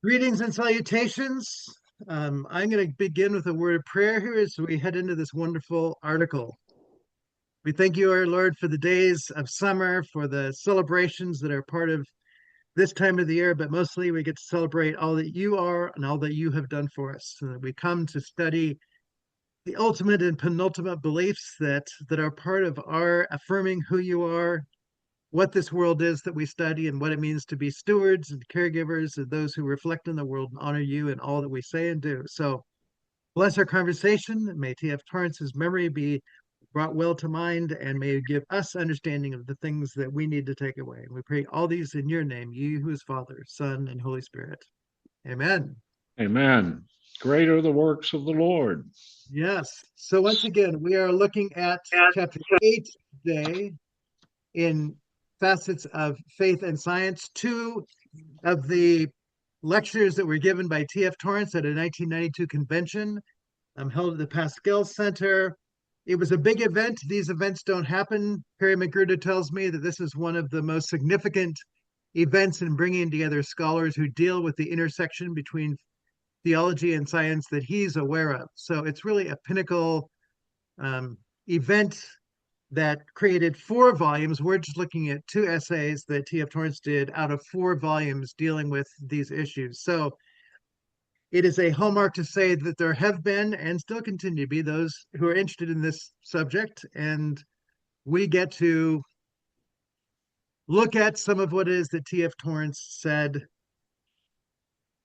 Greetings and salutations. I'm going to begin with a word of prayer here as we head into this wonderful article. We thank you, our Lord, for the days of summer, for the celebrations that are part of this time of the year, but mostly we get to celebrate all that you are and all that you have done for us. So that we come to study the ultimate and penultimate beliefs that are part of our affirming who you are, what this world is that we study, and what it means to be stewards and caregivers and those who reflect on the world and honor you in all that we say and do. So bless our conversation. May T.F. Torrance's memory be brought well to mind, and may you give us understanding of the things that we need to take away. And we pray all these in your name, you who is Father, Son, and Holy Spirit. Amen. Amen. Great are the works of the Lord. Yes. So once again, we are looking at chapter 8 today in Facets of Faith and Science, two of the lectures that were given by T.F. Torrance at a 1992 convention held at the Pascal Center. It was a big event. These events don't happen. Perry Magruder tells me that this is one of the most significant events in bringing together scholars who deal with the intersection between theology and science that he's aware of. So it's really a pinnacle event that created 4 volumes. We're just looking at 2 essays that T.F. Torrance did out of 4 volumes dealing with these issues. So it is a hallmark to say that there have been and still continue to be those who are interested in this subject. And we get to look at some of what it is that T.F. Torrance said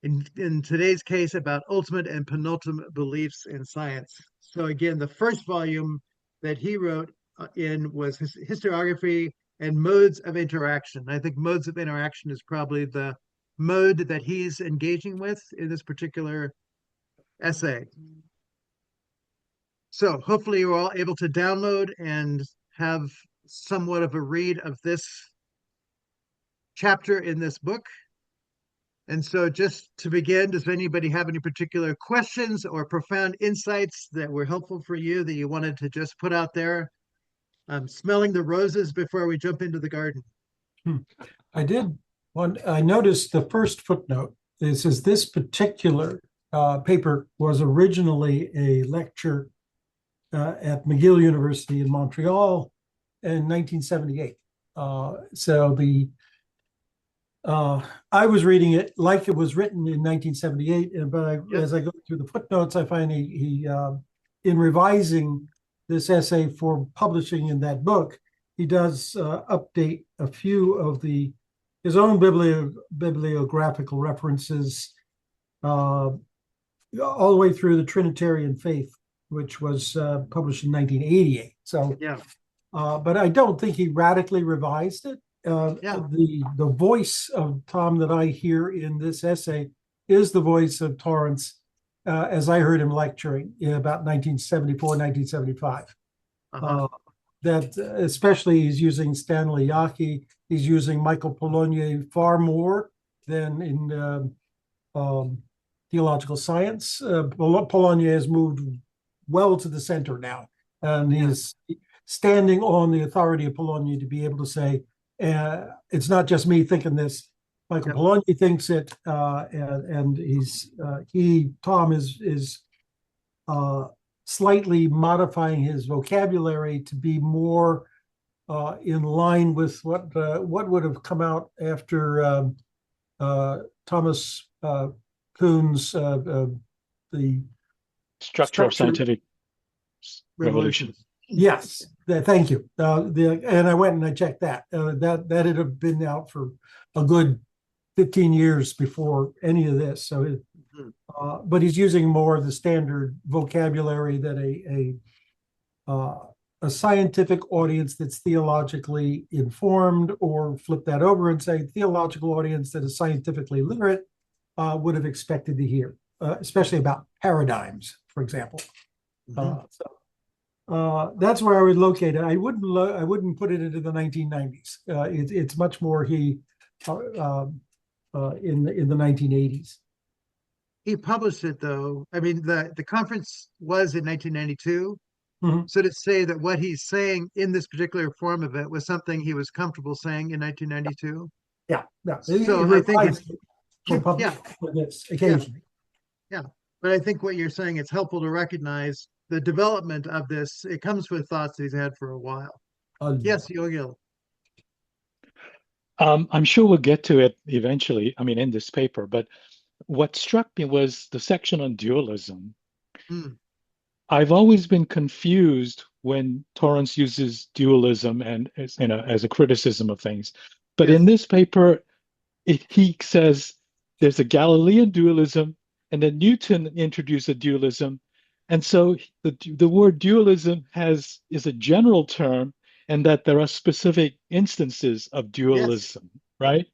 in today's case about ultimate and penultimate beliefs in science. So again, the first volume that he wrote in was his historiography and modes of interaction. I think modes of interaction is probably the mode that he's engaging with in this particular essay. So hopefully you're all able to download and have somewhat of a read of this chapter in this book. And so just to begin, does anybody have any particular questions or profound insights that were helpful for you that you wanted to just put out there? I'm smelling the roses before we jump into the garden. I did I noticed the first footnote. It says this particular paper was originally a lecture at McGill University in Montreal in 1978. I was reading it like it was written in 1978, but as I go through the footnotes, I find he in revising this essay for publishing in that book, he does update a few of his own bibliographical references all the way through the Trinitarian Faith, which was published in 1988. So, but I don't think he radically revised it. The voice of Tom that I hear in this essay is the voice of Torrance as I heard him lecturing in about 1974, 1975. That especially he's using Stanley Yaki, he's using Michael Poulonier far more than in theological science. Poulonier has moved well to the center now, and he's standing on the authority of Poulonier to be able to say, it's not just me thinking this. Michael Poulonier thinks it, and Tom is slightly modifying his vocabulary to be more in line with what would have come out after Thomas Kuhn's the Structure of Scientific Revolution. Yes, thank you. And I went and I checked that. That had been out for a good 15 years before any of this. So, but he's using more of the standard vocabulary that a scientific audience that's theologically informed, or flip that over and say theological audience that is scientifically literate would have expected to hear, especially about paradigms, for example. That's where I would locate it. I wouldn't put it into the 1990s. It's much more in the 1980s. He published it though. I mean, the conference was in 1992. So to say that what he's saying in this particular form of it was something he was comfortable saying in 1992. Yeah. So I think Yeah. for this occasion. Yeah. But I think what you're saying, it's helpful to recognize the development of this. It comes with thoughts that he's had for a while. Yes, Yo-Yo. I'm sure we'll get to it eventually, I mean, in this paper, but what struck me was the section on dualism. Mm, I've always been confused when Torrance uses dualism and as a criticism of things. But yes. in this paper, he says there's a Galilean dualism, and then Newton introduced a dualism. And so the word dualism is a general term, and that there are specific instances of Yes. dualism, right?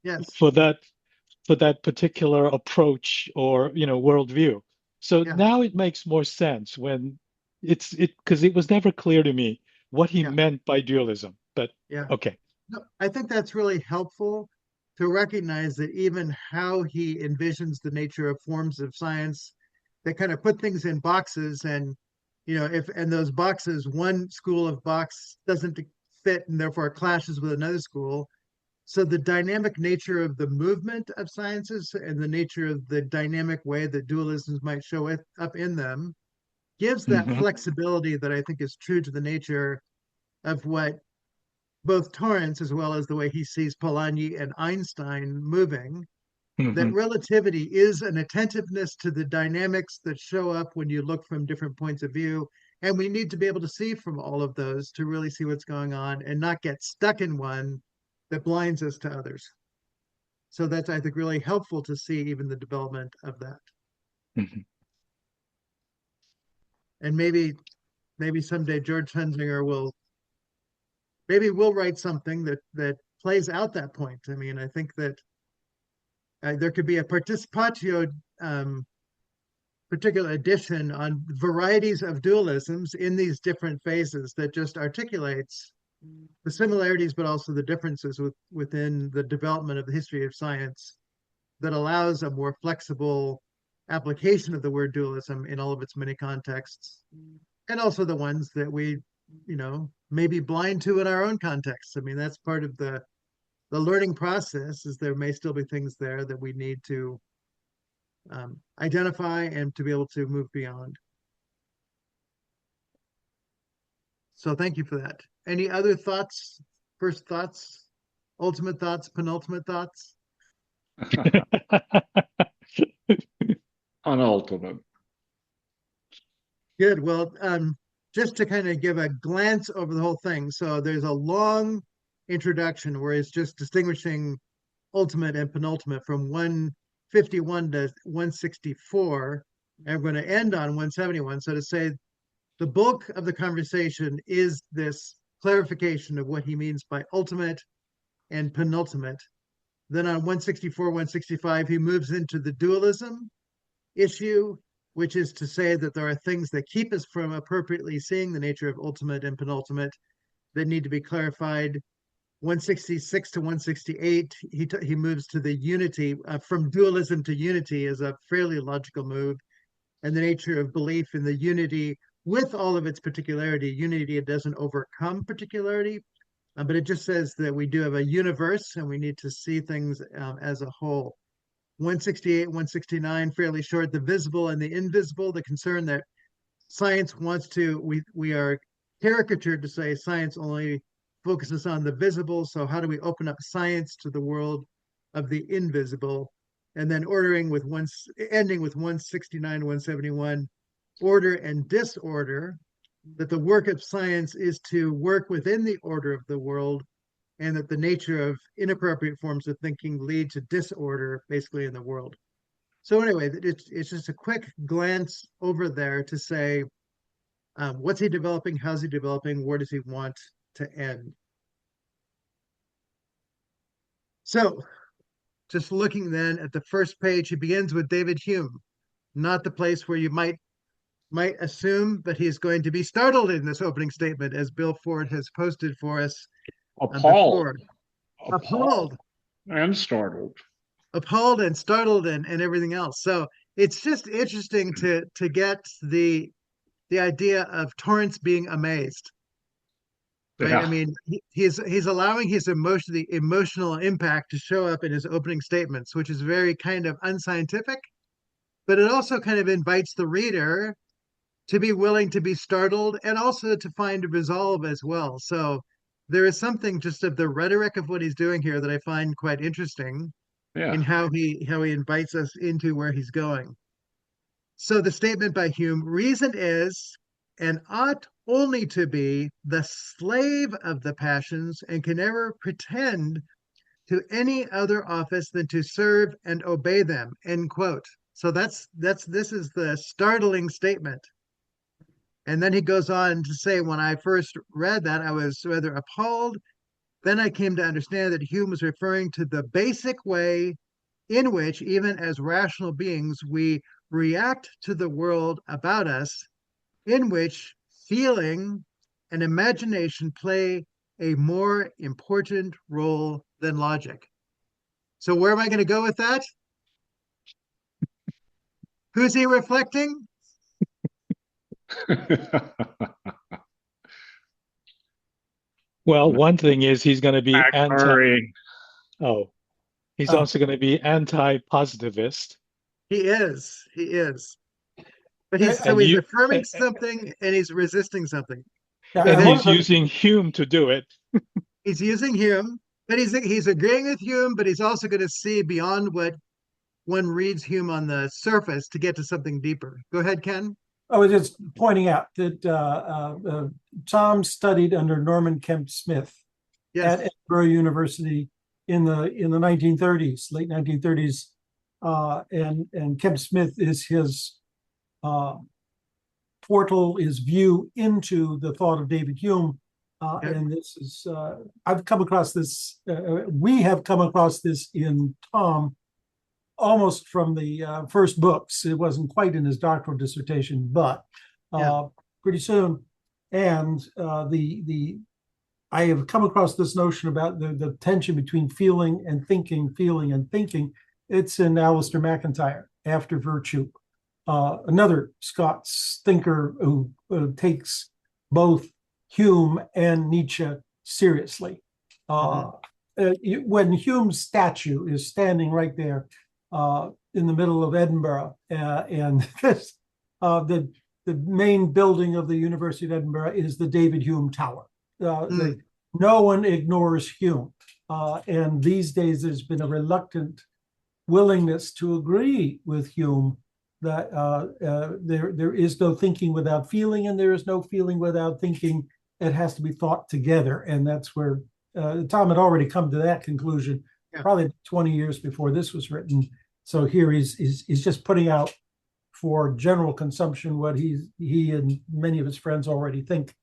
Yes. For that particular approach or worldview. So Yeah. now it makes more sense when because it was never clear to me what he Yeah. meant by dualism. But Yeah. okay. No, I think that's really helpful to recognize that even how he envisions the nature of forms of science that kind of put things in boxes, and if and those boxes, one school of box doesn't fit and therefore clashes with another school. So the dynamic nature of the movement of sciences and the nature of the dynamic way that dualisms might show up in them gives that Hmm. flexibility that I think is true to the nature of what both Torrance, as well as the way he sees Polanyi and Einstein moving, that Hmm. relativity is an attentiveness to the dynamics that show up when you look from different points of view. And we need to be able to see from all of those to really see what's going on and not get stuck in one that blinds us to others. So that's, I think, really helpful to see even the development of that. Hmm. And maybe someday George Hunsinger maybe we'll write something that plays out that point. I mean, I think that there could be a participatio particular edition on varieties of dualisms in these different phases that just articulates the similarities, but also the differences within the development of the history of science that allows a more flexible application of the word dualism in all of its many contexts, and also the ones that we, may be blind to in our own contexts. I mean, that's part of the learning process. Is there may still be things there that we need to identify and to be able to move beyond. So thank you for that. Any other thoughts? First thoughts, ultimate thoughts, penultimate thoughts? Unultimate. Good. Well, just to kind of give a glance over the whole thing. So there's a long introduction where it's just distinguishing ultimate and penultimate from 151 to 164. And we're going to end on 171. So to say the bulk of the conversation is this clarification of what he means by ultimate and penultimate. Then on 164, 165, he moves into the dualism issue, which is to say that there are things that keep us from appropriately seeing the nature of ultimate and penultimate that need to be clarified. 166 to 168, he moves to the unity, from dualism to unity is a fairly logical move, and the nature of belief in the unity with all of its particularity. Unity, it doesn't overcome particularity, but it just says that we do have a universe and we need to see things as a whole. 168, 169, fairly short, the visible and the invisible, the concern that science wants to, we are caricatured to say science only focuses on the visible. So how do we open up science to the world of the invisible? And then ending with 169 to 171, order and disorder, that the work of science is to work within the order of the world, and that the nature of inappropriate forms of thinking lead to disorder basically in the world. So anyway, it's just a quick glance over there to say, what's he developing? How's he developing? Where does he want to end? So just looking then at the first page, he begins with David Hume, not the place where you might assume, but he's going to be startled in this opening statement, as Bill Ford has posted for us Appalled. before. Appalled. And startled. Appalled and startled and everything else. So it's just interesting to get the idea of Torrance being amazed. right? I Yeah. mean, he's allowing the emotional impact to show up in his opening statements, which is very kind of unscientific, but it also kind of invites the reader to be willing to be startled and also to find a resolve as well. So there is something just of the rhetoric of what he's doing here that I find quite interesting in Yeah. how he invites us into where he's going. So the statement by Hume, reason is and ought only to be the slave of the passions and can never pretend to any other office than to serve and obey them, end quote. So this is the startling statement. And then he goes on to say, when I first read that, I was rather appalled. Then I came to understand that Hume was referring to the basic way in which, even as rational beings, we react to the world about us, in which feeling and imagination play a more important role than logic. So, where am I going to go with that? Who's he reflecting? Well, one thing is he's going to be anti. McMurray. Oh, he's Oh. also going to be anti-positivist. He is. He is. But he's And he's you- affirming something and he's resisting something. Yeah, And then- he's using Hume to do it. He's using Hume, but he's agreeing with Hume, but he's also going to see beyond what one reads Hume on the surface to get to something deeper. Go ahead, Ken. I was just pointing out that Tom studied under Norman Kemp Smith Yes. at Edinburgh University in the 1930s, late 1930s, and Kemp Smith is his portal, his view into the thought of David Hume. Okay. And this is I've come across this. We have come across this in Tom almost from the first books. It wasn't quite in his doctoral dissertation, but pretty soon. And I have come across this notion about the tension between feeling and thinking, feeling and thinking. It's in Alistair MacIntyre, After Virtue, another Scots thinker who takes both Hume and Nietzsche seriously. When Hume's statue is standing right there in the middle of Edinburgh, and this, the main building of the University of Edinburgh is the David Hume Tower. No one ignores Hume, and these days there's been a reluctant willingness to agree with Hume that there is no thinking without feeling, and there is no feeling without thinking. It has to be thought together, and that's where Tom had already come to that conclusion probably 20 years before this was written. So here he's just putting out for general consumption what he and many of his friends already think.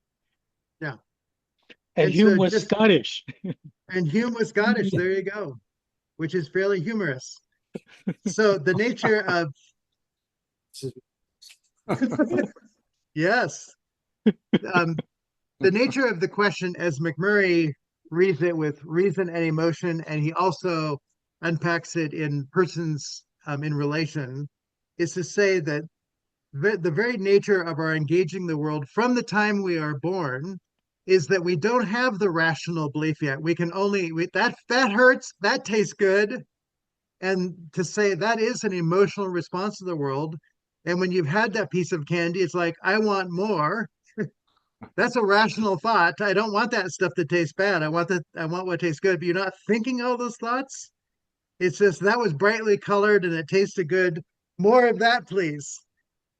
Yeah. And Hume was Scottish. And Hume was Scottish. There you go, which is fairly humorous. So the nature of yes, the nature of the question, as McMurray reads it with reason and emotion, and he also unpacks it in persons in relation, is to say that the very nature of our engaging the world from the time we are born is that we don't have the rational belief yet. We can only that hurts, that tastes good, and to say that is an emotional response to the world. And when you've had that piece of candy, it's like, I want more. That's a rational thought. I don't want that stuff that tastes bad. I want what tastes good. But you're not thinking all those thoughts. It's just that was brightly colored and it tasted good. More of that, please.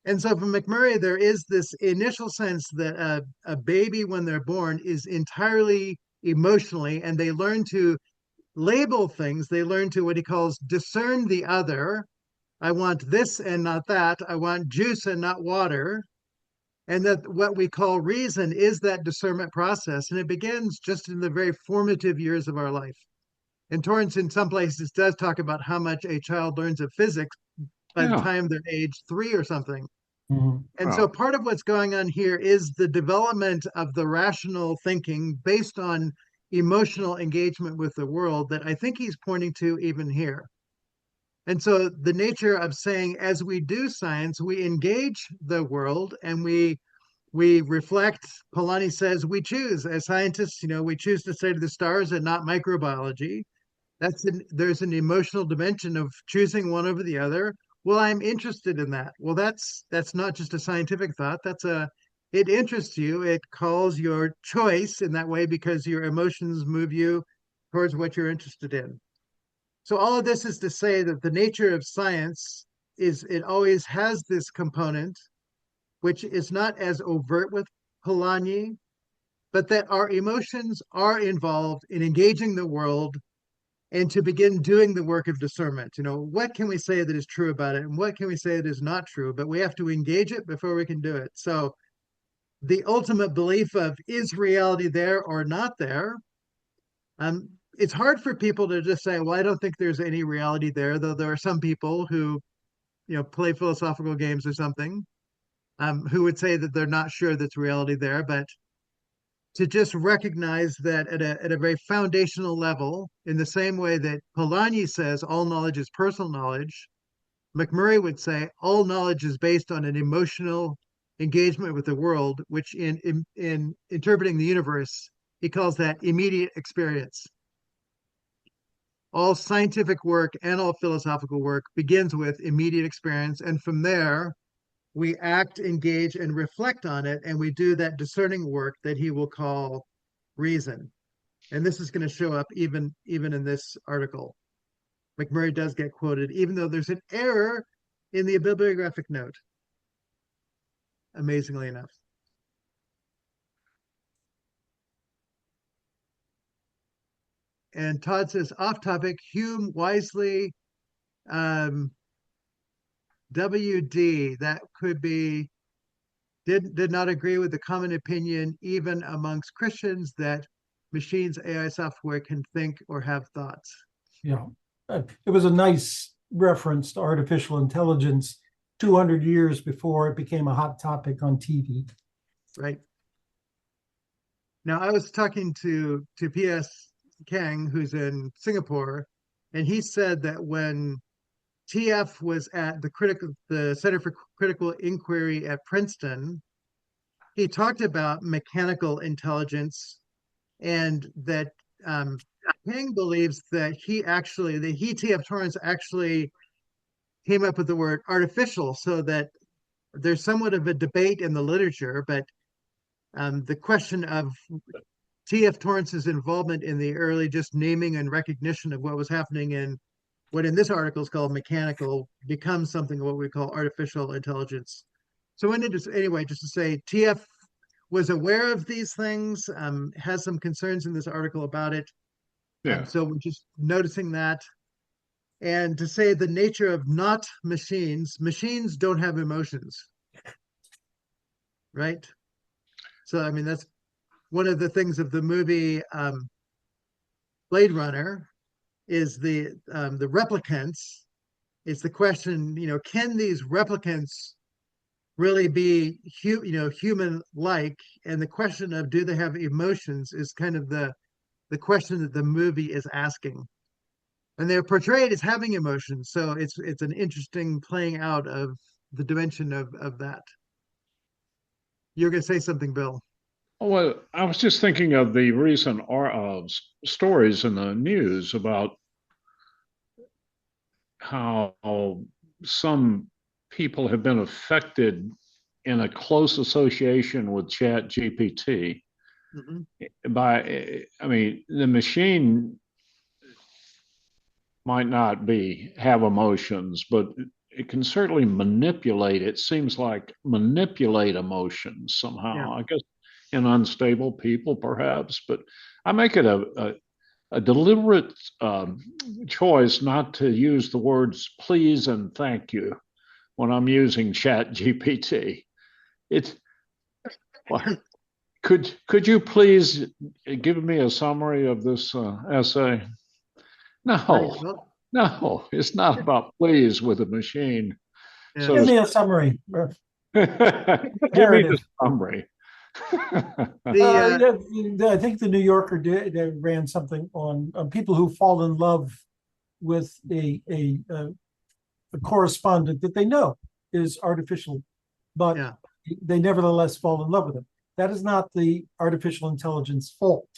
And so from McMurray, there is this initial sense that a baby, when they're born, is entirely emotionally, and they learn to label things. They learn to what he calls discern the other. I want this and not that. I want juice and not water. And that what we call reason is that discernment process. And it begins just in the very formative years of our life. And Torrance, in some places, does talk about how much a child learns of physics by the time they're age 3 or something. And so part of what's going on here is the development of the rational thinking based on emotional engagement with the world that I think he's pointing to even here. And so the nature of saying, as we do science, we engage the world and we We reflect. Polanyi says we choose. As scientists, we choose to study the stars and not microbiology. There's an emotional dimension of choosing one over the other. Well, I'm interested in that. Well, that's not just a scientific thought. It interests you. It calls your choice in that way because your emotions move you towards what you're interested in. So all of this is to say that the nature of science is it always has this component, which is not as overt with Polanyi, but that our emotions are involved in engaging the world and to begin doing the work of discernment. What can we say that is true about it and what can we say that is not true? But we have to engage it before we can do it. So the ultimate belief of is reality there or not there, it's hard for people to just say, well, I don't think there's any reality there, though there are some people who, play philosophical games or something, who would say that they're not sure that's reality there. But to just recognize that at a very foundational level, in the same way that Polanyi says all knowledge is personal knowledge, McMurray would say all knowledge is based on an emotional engagement with the world, which in interpreting the universe, he calls that immediate experience. All scientific work and all philosophical work begins with immediate experience. And from there, we act, engage, and reflect on it. And we do that discerning work that he will call reason. And this is going to show up even in this article. McMurray does get quoted, even though there's an error in the bibliographic note, amazingly enough. And Todd says, off topic, Hume wisely, WD, that could be, did not agree with the common opinion, even amongst Christians, that machines, AI software can think or have thoughts. Yeah, it was a nice reference to artificial intelligence 200 years before it became a hot topic on TV. Right. Now, I was talking to P.S. Kang, who's in Singapore, and he said that when TF was at the Center for Critical Inquiry at Princeton, he talked about mechanical intelligence, and that Kang believes that TF Torrance actually came up with the word artificial, so that there's somewhat of a debate in the literature, but the question of T.F. Torrance's involvement in the early just naming and recognition of what was happening in what in this article is called mechanical becomes something of what we call artificial intelligence. So anyway, just to say, T.F. was aware of these things, has some concerns in this article about it. Yeah. So we're just noticing that. And to say the nature of not machines don't have emotions, right? So, I mean, that's one of the things of the movie Blade Runner is the replicants. It's the question, can these replicants really be human-like? And the question of do they have emotions is kind of the question that the movie is asking. And they're portrayed as having emotions. So it's an interesting playing out of the dimension of that. You're going to say something, Bill. Well, I was just thinking of the recent stories in the news about how some people have been affected in a close association with Chat GPT by, I mean, the machine might not have emotions, but it can certainly manipulate. It seems like manipulate emotions somehow. Yeah. I guess in unstable people, perhaps. But I make it a deliberate choice not to use the words please and thank you when I'm using Chat GPT. Could you please give me a summary of this essay? No, no, it's not about please with a machine. Yeah. Give me a summary. Give me the summary. I think the New Yorker ran something on people who fall in love with a correspondent that they know is artificial, but they nevertheless fall in love with him. That is not the artificial intelligence fault.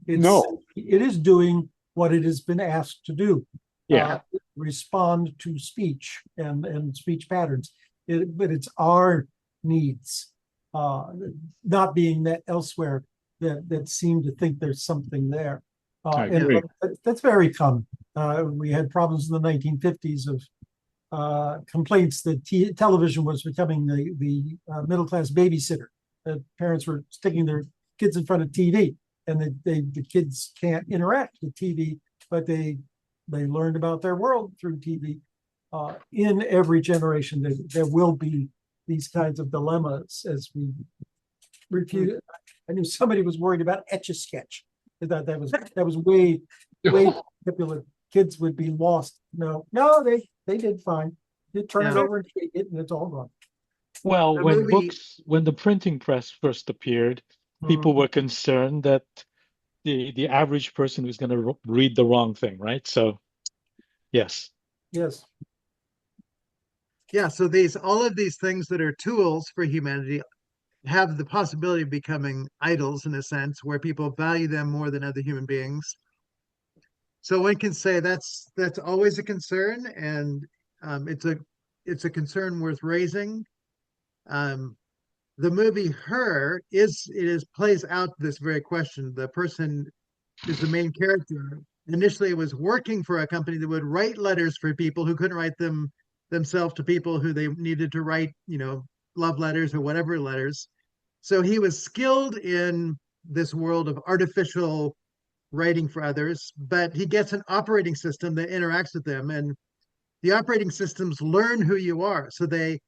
No. It is doing what it has been asked to do. Yeah. Respond to speech and speech patterns. But it's our needs not being met elsewhere that seem to think there's something there. I And agree. that's very common. We had problems in the 1950s of complaints that television was becoming the middle-class babysitter. That parents were sticking their kids in front of TV, and the kids can't interact with TV, but they learned about their world through TV. In every generation, there will be these kinds of dilemmas as we review. I knew somebody was worried about Etch-a-Sketch. That was way popular. Kids would be lost. No, they did fine. You turn it over and shake it, and it's all gone. Well, when the printing press first appeared, people Mhm. were concerned that the average person was going to read the wrong thing, right? So, yes. Yes. Yeah, so all of these things that are tools for humanity have the possibility of becoming idols in a sense, where people value them more than other human beings. So one can say that's always a concern, and it's a concern worth raising. Um, the movie Her plays out this very question. The person is the main character. Initially, it was working for a company that would write letters for people who couldn't write them themselves to people who they needed to write, love letters or whatever letters. So he was skilled in this world of artificial writing for others, but he gets an operating system that interacts with them, and the operating systems learn who you are. So they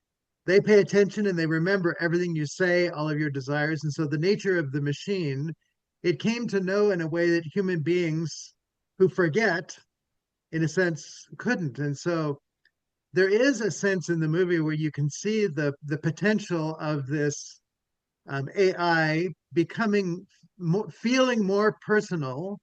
pay attention and they remember everything you say, all of your desires. And so the nature of the machine, it came to know in a way that human beings who forget, in a sense, couldn't. And so there is a sense in the movie where you can see the potential of this AI becoming feeling more personal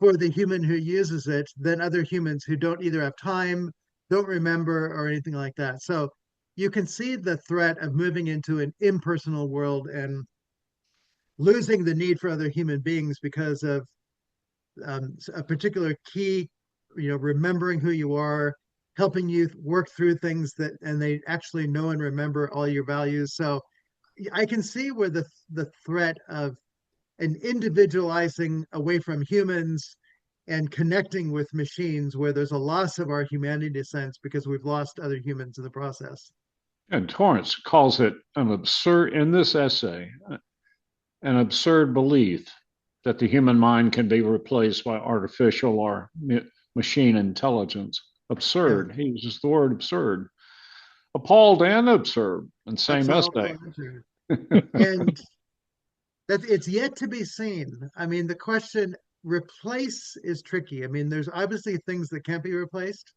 for the human who uses it than other humans who don't either have time, don't remember, or anything like that. So you can see the threat of moving into an impersonal world and losing the need for other human beings because of a particular key, remembering who you are, helping you work through things and they actually know and remember all your values. So I can see where the threat of an individualizing away from humans and connecting with machines, where there's a loss of our humanity sense because we've lost other humans in the process. And Torrance calls it in this essay, an absurd belief that the human mind can be replaced by artificial or machine intelligence. Absurd. He uses the word absurd. Appalled and absurd in the same essay. And that it's yet to be seen. I mean, the question replace is tricky. I mean, there's obviously things that can't be replaced,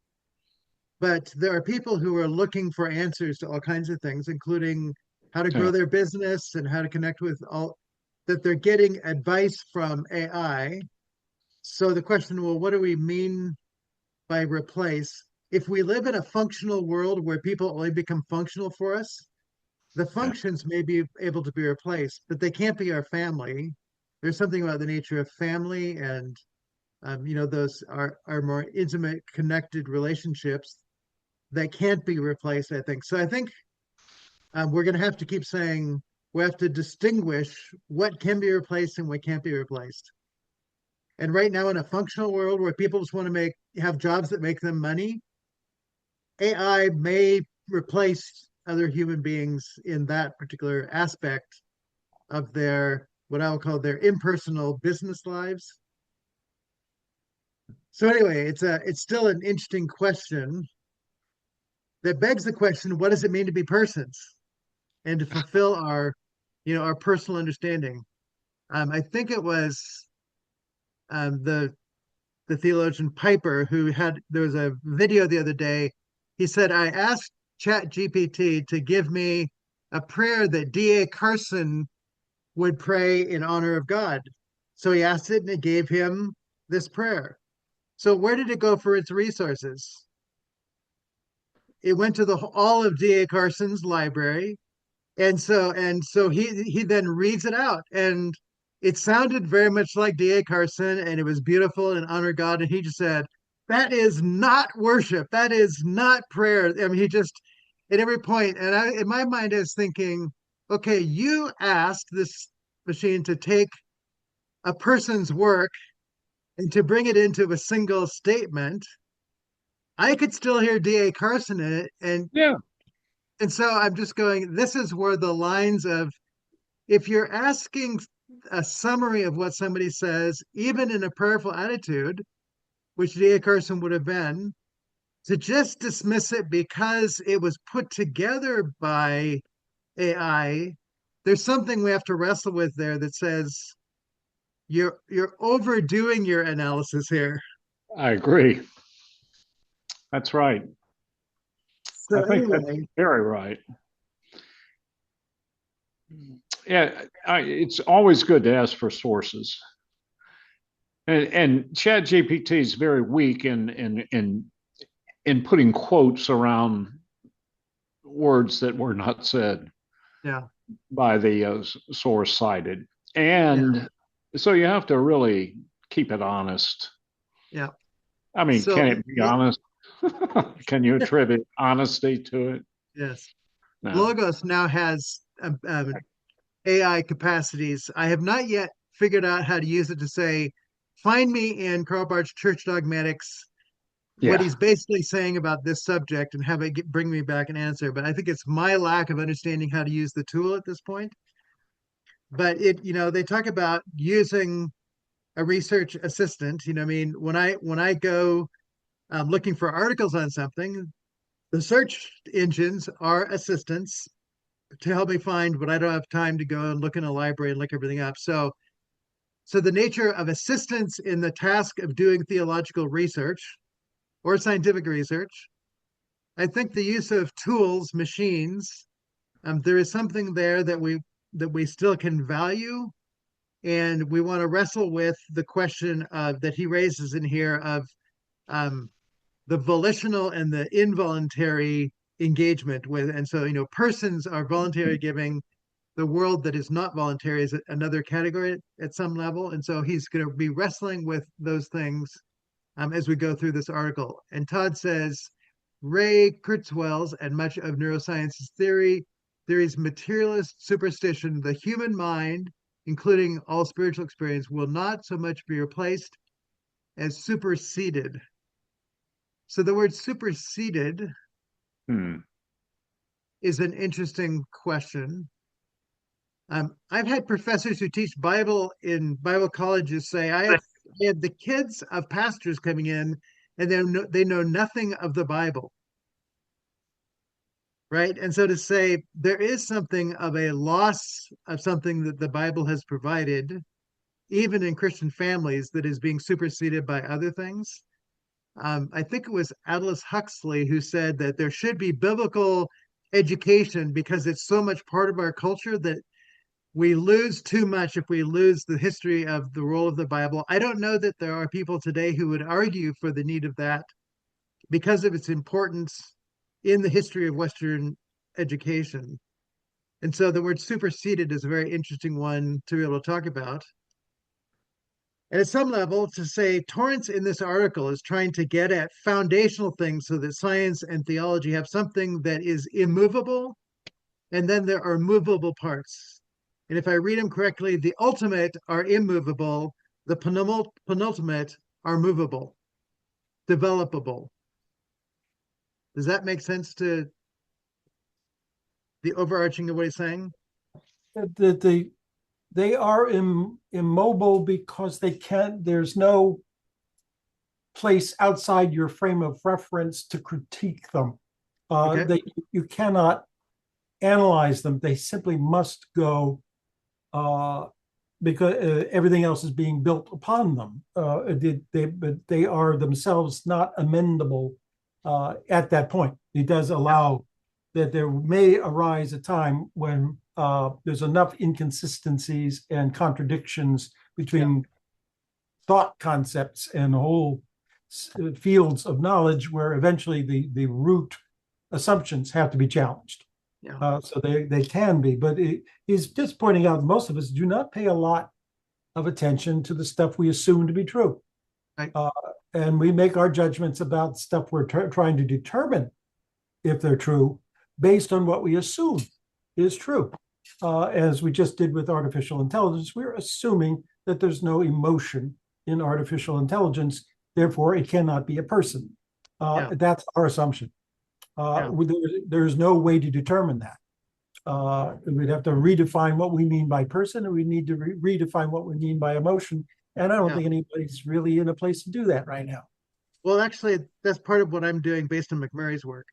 but there are people who are looking for answers to all kinds of things, including how to grow their business and how to connect with all that. They're getting advice from AI. So the question, well, what do we mean by replace? If we live in a functional world where people only become functional for us, the functions may be able to be replaced, but they can't be our family. There's something about the nature of family and those are more intimate, connected relationships that can't be replaced, I think. So I think we're going to have to keep saying we have to distinguish what can be replaced and what can't be replaced. And right now, in a functional world where people just want to have jobs that make them money, AI may replace other human beings in that particular aspect of their, what I will call their impersonal business lives. So anyway, it's still an interesting question that begs the question, what does it mean to be persons and to fulfill our personal understanding? I think it was the theologian Piper there was a video the other day. He said, I asked ChatGPT to give me a prayer that D.A. Carson would pray in honor of God. So he asked it and it gave him this prayer. So where did it go for its resources? It went to all of D.A. Carson's library And so he then reads it out, and it sounded very much like D.A. Carson, and it was beautiful and honor God. And he just said, "That is not worship. That is not prayer." I mean, he just at every point, and in my mind, I was thinking, okay, you asked this machine to take a person's work and to bring it into a single statement. I could still hear D.A. Carson in it, Yeah, and so I'm just going, this is where the lines of, if you're asking a summary of what somebody says, even in a prayerful attitude, which D.A. Carson would have been, to just dismiss it because it was put together by AI, there's something we have to wrestle with there that says you're overdoing your analysis here. I agree. That's right. So I think that's anyway, very right. Yeah, it's always good to ask for sources. And Chat GPT is very weak in putting quotes around words that were not said yeah, by the source cited. yeah, And so you have to really keep it honest. yeah. I mean, So can it be honest? Can you attribute honesty to it? yes, No. Logos now has AI capacities. I have not yet figured out how to use it to say, find me in Karl Barth's Church Dogmatics what Yeah, he's basically saying about this subject and have it bring me back an answer. But I think it's my lack of understanding how to use the tool at this point. But they talk about using a research assistant. I mean, when I go looking for articles on something, the search engines are assistants to help me find what I don't have time to go and look in a library and look everything up. So the nature of assistance in the task of doing theological research or scientific research, I think the use of tools, machines, there is something there that we still can value, and we want to wrestle with the question that he raises in here of um, the volitional and the involuntary engagement with. And so persons are voluntary giving. The world that is not voluntary is another category at some level, and so he's going to be wrestling with those things as we go through this article. And Todd says, Ray Kurzweil's and much of neuroscience's theory's materialist superstition, the human mind, including all spiritual experience, will not so much be replaced as superseded. So the word superseded hmm. is an interesting question. I've had professors who teach Bible in Bible colleges say, I have the kids of pastors coming in, and they know nothing of the Bible, right? And so to say there is something of a loss of something that the Bible has provided, even in Christian families, that is being superseded by other things. I think it was Aldous Huxley who said that there should be biblical education because it's so much part of our culture that we lose too much if we lose the history of the role of the Bible. I don't know that there are people today who would argue for the need of that because of its importance in the history of Western education. And so the word superseded is a very interesting one to be able to talk about. And at some level, to say Torrance in this article is trying to get at foundational things so that science and theology have something that is immovable, and then there are movable parts. And if I read them correctly, the ultimate are immovable, the penultimate are movable, developable. Does that make sense to the overarching of what he's saying? That they are immobile because there's no place outside your frame of reference to critique them. Okay. You cannot analyze them. They simply must go because everything else is being built upon them. But they are themselves not amendable at that point. It does allow that there may arise a time when there's enough inconsistencies and contradictions between thought concepts and whole fields of knowledge where eventually the root assumptions have to be challenged. Yeah. So they can be, but he's just pointing out most of us do not pay a lot of attention to the stuff we assume to be true. Right. And we make our judgments about stuff we're trying to determine if they're true based on what we assume is true. As we just did with artificial intelligence, we're assuming that there's no emotion in artificial intelligence, therefore it cannot be a person. That's our assumption. There's no way to determine that. We'd have to redefine what we mean by person, and we need to redefine what we mean by emotion. And I don't think anybody's really in a place to do that right now. Well, actually, that's part of what I'm doing based on McMurray's work.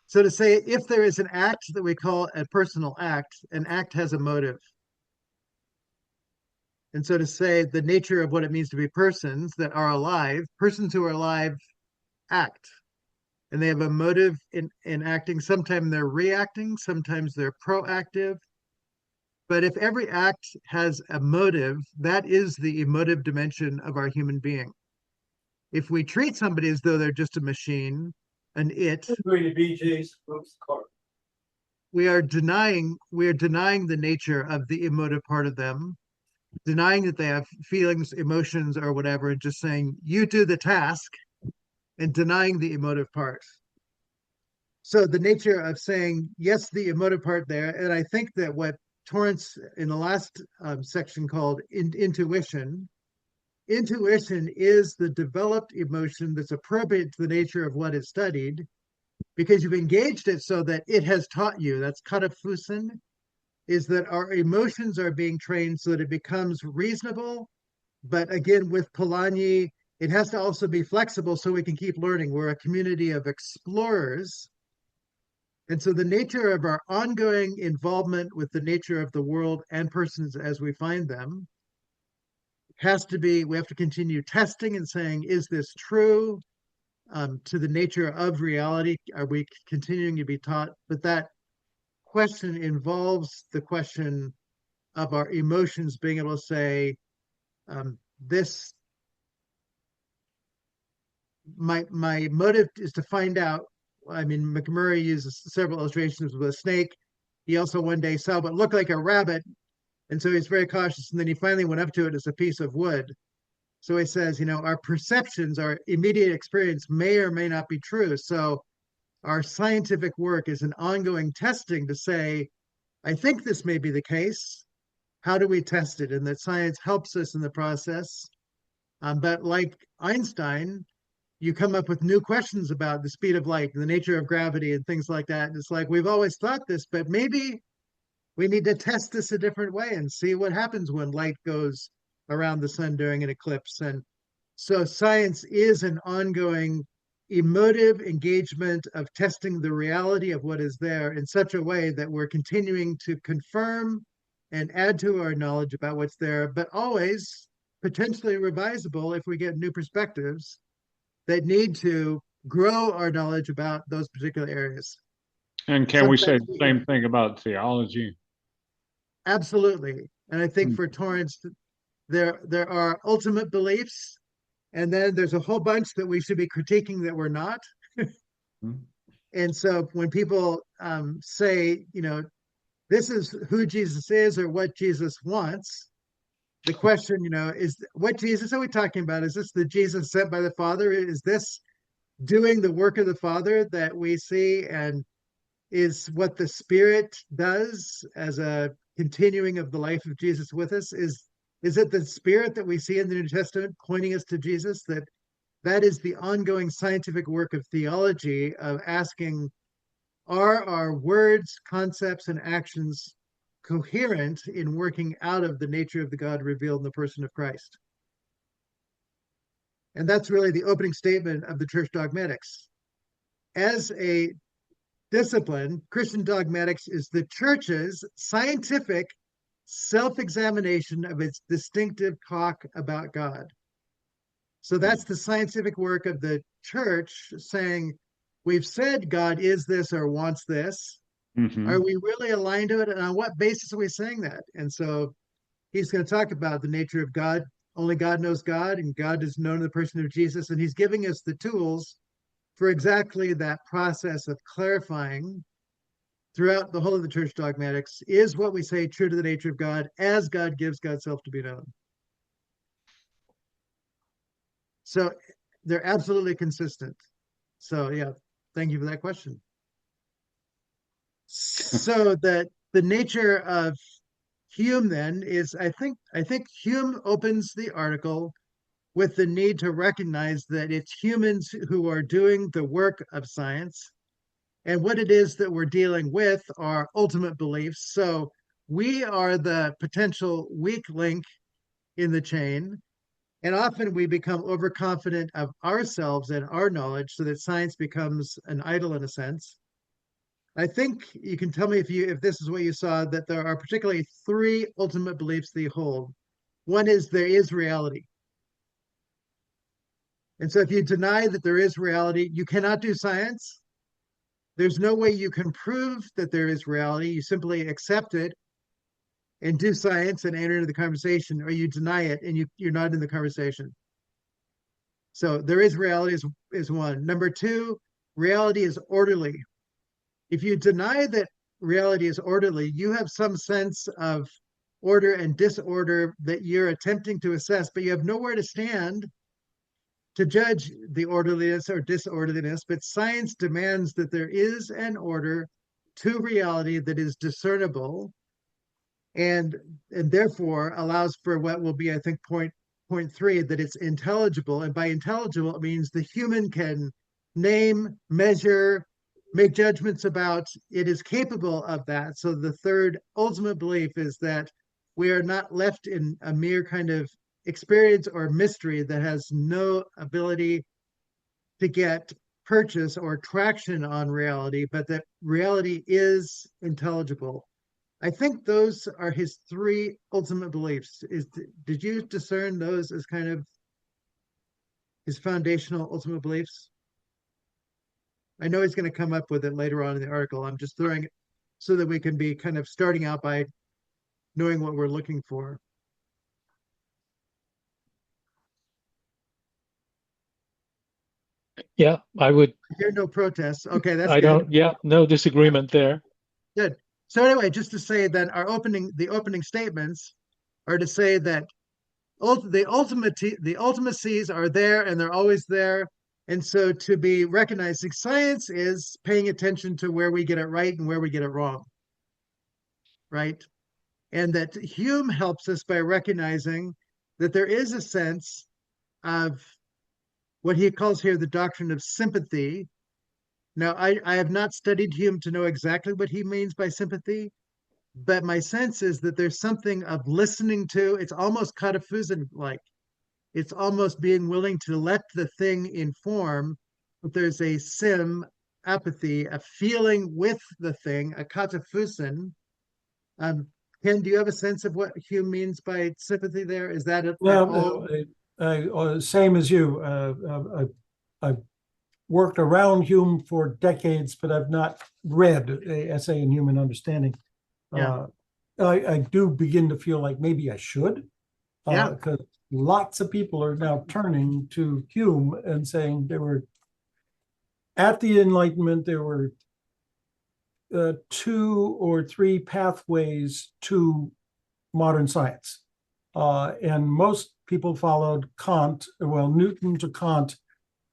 So to say, if there is an act that we call a personal act, an act has a motive. And so to say the nature of what it means to be persons that are alive, persons who are alive act. And they have a motive in acting. Sometimes they're reacting, sometimes they're proactive. But if every act has a motive, that is the emotive dimension of our human being. If we treat somebody as though they're just a machine, an it, we are denying the nature of the emotive part of them, denying that they have feelings, emotions, or whatever, and just saying, you do the task, and denying the emotive part. So the nature of saying, yes, the emotive part there, and I think that what Torrance in the last section called intuition is the developed emotion that's appropriate to the nature of what is studied, because you've engaged it so that it has taught you. That's katafusen, is that our emotions are being trained so that it becomes reasonable. But again, with Polanyi, it has to also be flexible so we can keep learning. We're a community of explorers. And so the nature of our ongoing involvement with the nature of the world and persons as we find them has to be, we have to continue testing and saying, is this true to the nature of reality? Are we continuing to be taught? But that question involves the question of our emotions being able to say, this, my motive is to find out. I mean, McMurray uses several illustrations with a snake. He also one day saw what looked like a rabbit, and so he's very cautious. And then he finally went up to it as a piece of wood. So he says, our perceptions, our immediate experience may or may not be true. So our scientific work is an ongoing testing to say, I think this may be the case. How do we test it? And that science helps us in the process. But like Einstein, you come up with new questions about the speed of light, the nature of gravity, and things like that. And it's like, we've always thought this, but maybe we need to test this a different way and see what happens when light goes around the sun during an eclipse. And so science is an ongoing emotive engagement of testing the reality of what is there in such a way that we're continuing to confirm and add to our knowledge about what's there, but always potentially revisable if we get new perspectives that need to grow our knowledge about those particular areas. And can we say the same thing about theology? Absolutely. And I think for Torrance, there are ultimate beliefs, and then there's a whole bunch that we should be critiquing that we're not. And so when people say, this is who Jesus is or what Jesus wants, the question, is what Jesus are we talking about? Is this the Jesus sent by the Father? Is this doing the work of the Father that we see, and is what the Spirit does as a continuing of the life of Jesus with us? Is it the Spirit that we see in the New Testament pointing us to Jesus? That is the ongoing scientific work of theology, of asking, are our words, concepts, and actions coherent in working out of the nature of the God revealed in the person of Christ? And that's really the opening statement of the church dogmatics. As a discipline, Christian dogmatics is the church's scientific self-examination of its distinctive talk about God. So that's the scientific work of the church, saying, we've said God is this or wants this. Are we really aligned to it? And on what basis are we saying that? And so he's going to talk about the nature of God. Only God knows God, and God is known in the person of Jesus. And he's giving us the tools for exactly that process of clarifying throughout the whole of the church dogmatics, is what we say true to the nature of God as God gives God's self to be known. So they're absolutely consistent. So yeah, thank you for that question. So that the nature of Hume then is, I think Hume opens the article with the need to recognize that it's humans who are doing the work of science, and what it is that we're dealing with are ultimate beliefs. So we are the potential weak link in the chain, and often we become overconfident of ourselves and our knowledge so that science becomes an idol in a sense. I think you can tell me if this is what you saw, that there are particularly three ultimate beliefs that you hold. One is there is reality. And so if you deny that there is reality, you cannot do science. There's no way you can prove that there is reality. You simply accept it and do science and enter into the conversation, or you deny it and you're not in the conversation. So there is reality is one. Number two, reality is orderly. If you deny that reality is orderly, you have some sense of order and disorder that you're attempting to assess, but you have nowhere to stand to judge the orderliness or disorderliness. But science demands that there is an order to reality that is discernible, and therefore allows for what will be, I think, point three, that it's intelligible. And by intelligible, it means the human can name, measure, make judgments about. It is capable of that. So the third ultimate belief is that we are not left in a mere kind of experience or mystery that has no ability to get purchase or traction on reality, but that reality is intelligible. I think those are his three ultimate beliefs. Did you discern those as kind of his foundational ultimate beliefs? I know he's going to come up with it later on in the article. I'm just throwing it so that we can be kind of starting out by knowing what we're looking for. Yeah, I would. I hear no protests. Okay, that's I good. don't. Yeah, no disagreement there. Good. So anyway, just to say that the opening statements are to say that the ultimacies are there and they're always there. And so to be recognizing science is paying attention to where we get it right and where we get it wrong. Right. And that Hume helps us by recognizing that there is a sense of what he calls here the doctrine of sympathy. Now, I have not studied Hume to know exactly what he means by sympathy, but my sense is that there's something of listening to. It's almost Catafusan-like. It's almost being willing to let the thing inform, but there's a apathy, a feeling with the thing, a Catafusan. Ken, do you have a sense of what Hume means by sympathy there? Is that at all? Same as you. I've worked around Hume for decades, but I've not read an essay in human understanding. Yeah. I do begin to feel like maybe I should, because lots of people are now turning to Hume and saying there were, at the Enlightenment, there were 2 or 3 pathways to modern science. And most people followed Kant, well, Newton to Kant,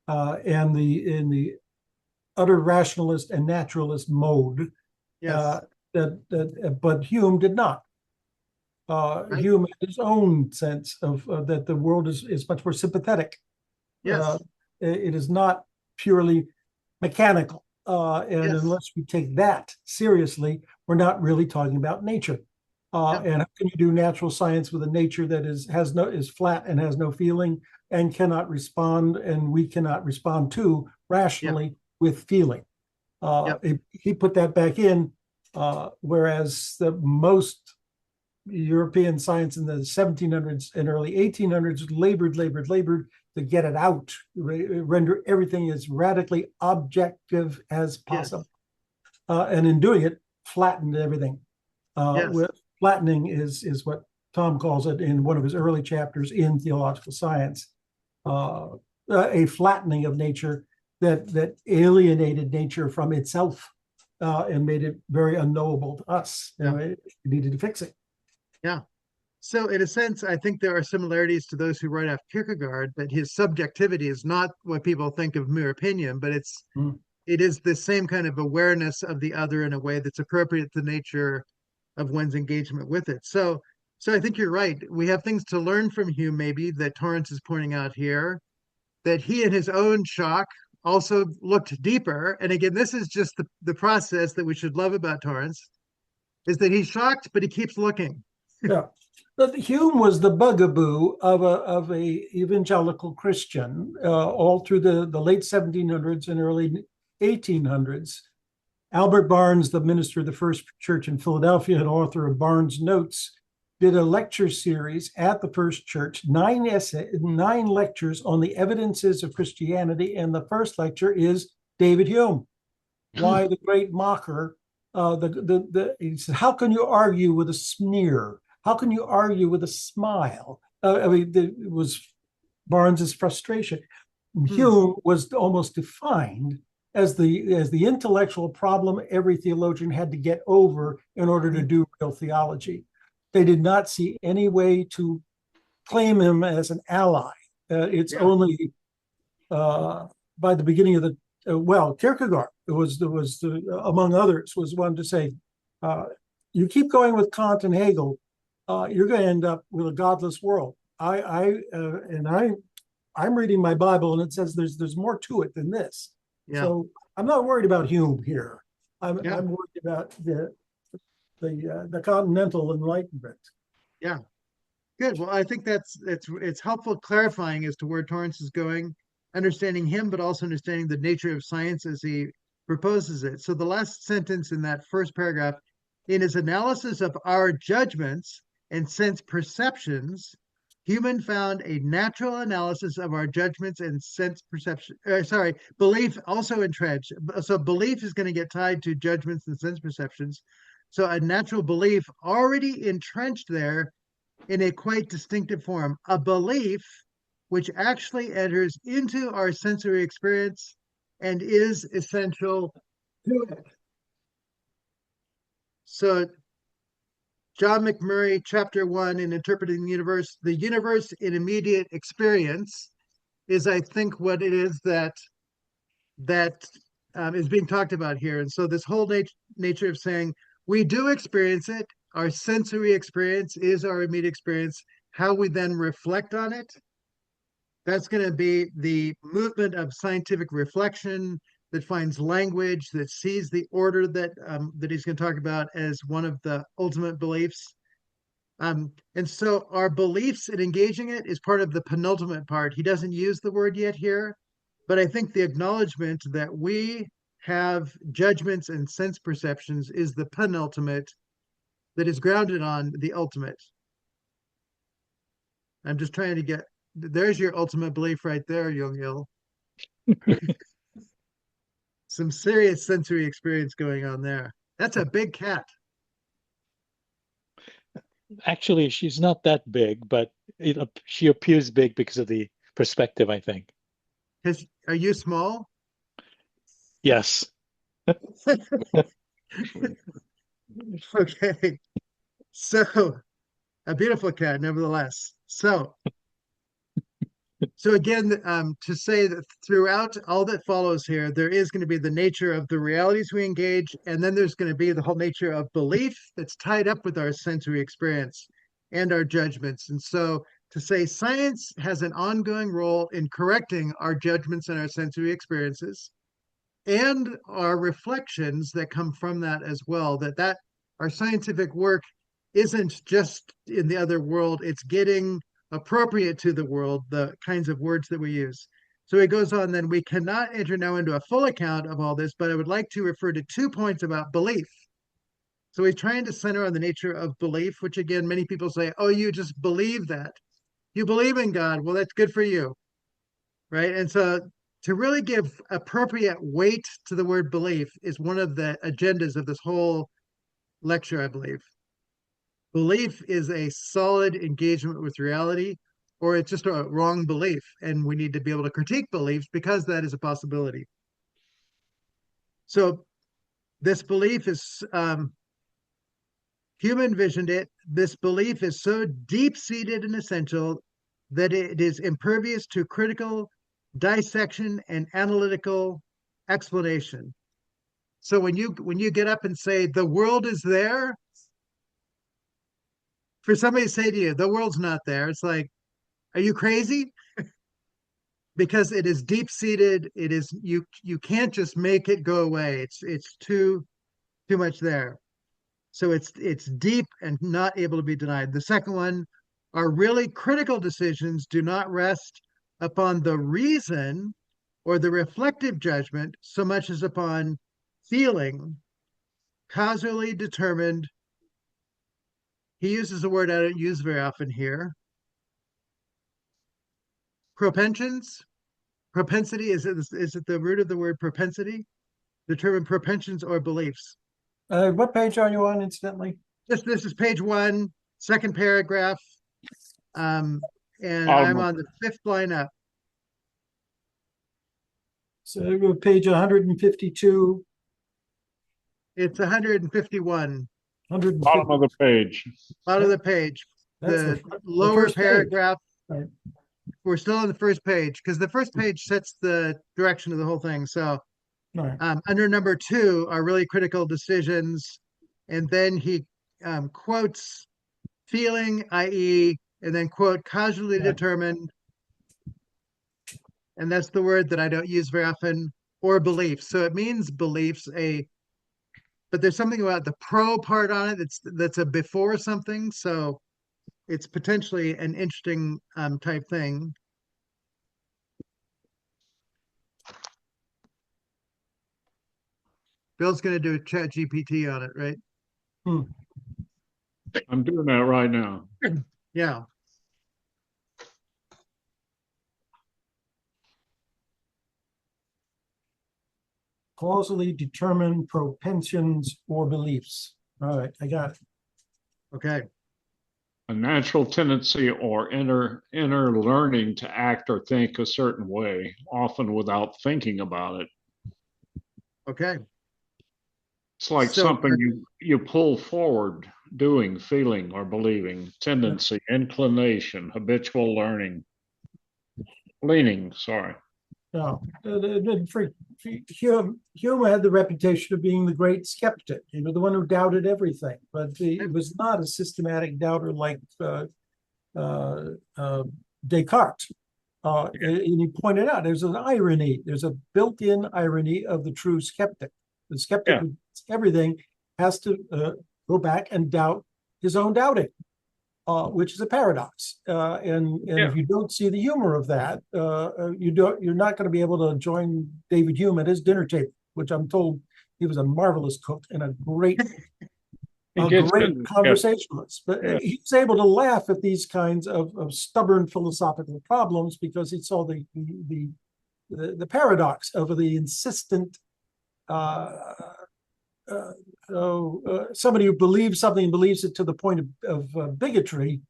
and in the utter rationalist and naturalist mode. Yes. But Hume did not. Hume had his own sense of that the world is much more sympathetic. Yes. It is not purely mechanical. And unless we take that seriously, we're not really talking about nature. And how can you do natural science with a nature that is flat and has no feeling and cannot respond, and we cannot respond to rationally with feeling? He put that back in, whereas the most European science in the 1700s and early 1800s labored to get it out, render everything as radically objective as possible. And in doing it, flattened everything. Flattening is what Tom calls it in one of his early chapters in Theological Science, a flattening of nature that alienated nature from itself, and made it very unknowable to us. Yeah. We needed to fix it. Yeah. So in a sense, I think there are similarities to those who write off Kierkegaard, but his subjectivity is not what people think of mere opinion, but it is the same kind of awareness of the other in a way that's appropriate to the nature of one's engagement with it. So I think you're right. We have things to learn from Hume, maybe, that Torrance is pointing out here, that he in his own shock also looked deeper. And again, this is just the process that we should love about Torrance, is that he's shocked, but he keeps looking. Yeah. But Hume was the bugaboo of a evangelical Christian all through the late 1700s and early 1800s. Albert Barnes, the minister of the First Church in Philadelphia and author of Barnes' Notes, did a lecture series at the First Church, 9 lectures on the evidences of Christianity. And the first lecture is David Hume, why the great mocker. He said, how can you argue with a sneer? How can you argue with a smile? It was Barnes's frustration. Hume was almost defined as the intellectual problem every theologian had to get over in order to do real theology. They did not see any way to claim him as an ally. It's only by the beginning of the Kierkegaard was among others was one to say, you keep going with Kant and Hegel, you're going to end up with a godless world. I'm reading my Bible and it says there's more to it than this. Yeah. So I'm not worried about Hume here. I'm worried about the continental enlightenment. Yeah, good. Well, I think it's helpful clarifying as to where Torrance is going, understanding him, but also understanding the nature of science as he proposes it. So the last sentence in that first paragraph, in his analysis of our judgments and sense perceptions, Hume found a natural analysis of our judgments and sense perception. Belief also entrenched. So belief is going to get tied to judgments and sense perceptions. So a natural belief already entrenched there in a quite distinctive form, a belief which actually enters into our sensory experience and is essential to it. So John McMurray, chapter 1 in Interpreting the Universe in Immediate Experience is, I think, what it is that is being talked about here. And so this whole nature of saying, we do experience it, our sensory experience is our immediate experience, how we then reflect on it, that's going to be the movement of scientific reflection that finds language, that sees the order that he's going to talk about as one of the ultimate beliefs. And so our beliefs in engaging it is part of the penultimate part. He doesn't use the word yet here, but I think the acknowledgement that we have judgments and sense perceptions is the penultimate that is grounded on the ultimate. I'm just trying to get, there's your ultimate belief right there, Young Il. Some serious sensory experience going on there. That's a big cat. Actually, she's not that big, but she appears big because of the perspective, I think. Are you small? Yes. Okay. So, a beautiful cat, nevertheless. So again, to say that throughout all that follows here, there is going to be the nature of the realities we engage, and then there's going to be the whole nature of belief that's tied up with our sensory experience and our judgments. And so to say science has an ongoing role in correcting our judgments and our sensory experiences and our reflections that come from that as well, that our scientific work isn't just in the other world, it's getting appropriate to the world, the kinds of words that we use. So he goes on, then we cannot enter now into a full account of all this, but I would like to refer to 2 points about belief. So he's trying to center on the nature of belief, which again, many people say, oh, you just believe that. You believe in God. Well, that's good for you, right? And so to really give appropriate weight to the word belief is one of the agendas of this whole lecture, I believe. Belief is a solid engagement with reality, or it's just a wrong belief. And we need to be able to critique beliefs because that is a possibility. So This belief is Hume envisioned it. This belief is so deep-seated and essential that it is impervious to critical dissection and analytical explanation. So when you get up and say the world is there, for somebody to say to you, the world's not there, it's like, are you crazy? Because it is deep-seated. It is you can't just make it go away. It's too much there. So it's deep and not able to be denied. The second one, our really critical decisions do not rest upon the reason or the reflective judgment so much as upon feeling, causally determined. He uses a word I don't use very often here. Propensions. Propensity, is it the root of the word propensity? Determine propensions or beliefs. What page are you on, incidentally? This is page 1, second paragraph. And I'm on the 5th line up. So page 152. It's 151. 150. Bottom of the page. Bottom of the page. That's The the lower first page. paragraph. Right. We're still on the first page because the first page sets the direction of the whole thing. So Right. under number 2 are really critical decisions. And then he quotes feeling, i.e., and then quote causally determined. And that's the word that I don't use very often, or belief. So it means beliefs, but there's something about the pro part on it that's a before something. So it's potentially an interesting type thing. Bill's going to do a chat GPT on it, right? I'm doing that right now. Yeah. Causally determined propensions or beliefs. All right, I got it. Okay. A natural tendency or inner learning to act or think a certain way, often without thinking about it. Okay. It's like So, something you pull forward, doing, feeling, or believing. Tendency, inclination, habitual learning, leaning, sorry. No, Hume had the reputation of being the great skeptic, the one who doubted everything, but he was not a systematic doubter like Descartes. And he pointed out there's an irony, there's a built-in irony of the true skeptic. The skeptic who doubts everything has to go back and doubt his own doubting. Which is a paradox, and if you don't see the humor of that, you're not going to be able to join David Hume at his dinner table, which I'm told he was a marvelous cook and a great conversationalist. But he was able to laugh at these kinds of stubborn philosophical problems because he saw the paradox of the insistent. Somebody who believes something and believes it to the point of bigotry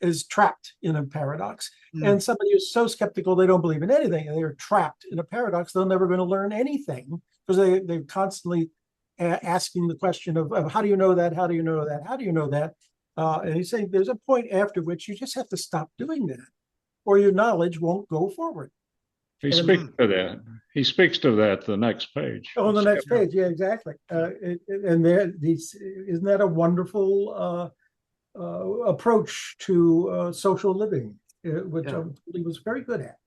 is trapped in a paradox. And somebody who's so skeptical they don't believe in anything and they're trapped in a paradox, they're never going to learn anything because they're constantly asking the question of how do you know that? How do you know that? How do you know that? And he's saying there's a point after which you just have to stop doing that or your knowledge won't go forward. He speaks to that. He speaks to that the next page. On the next page, yeah, exactly. And isn't that a wonderful approach to social living, which he was very good at.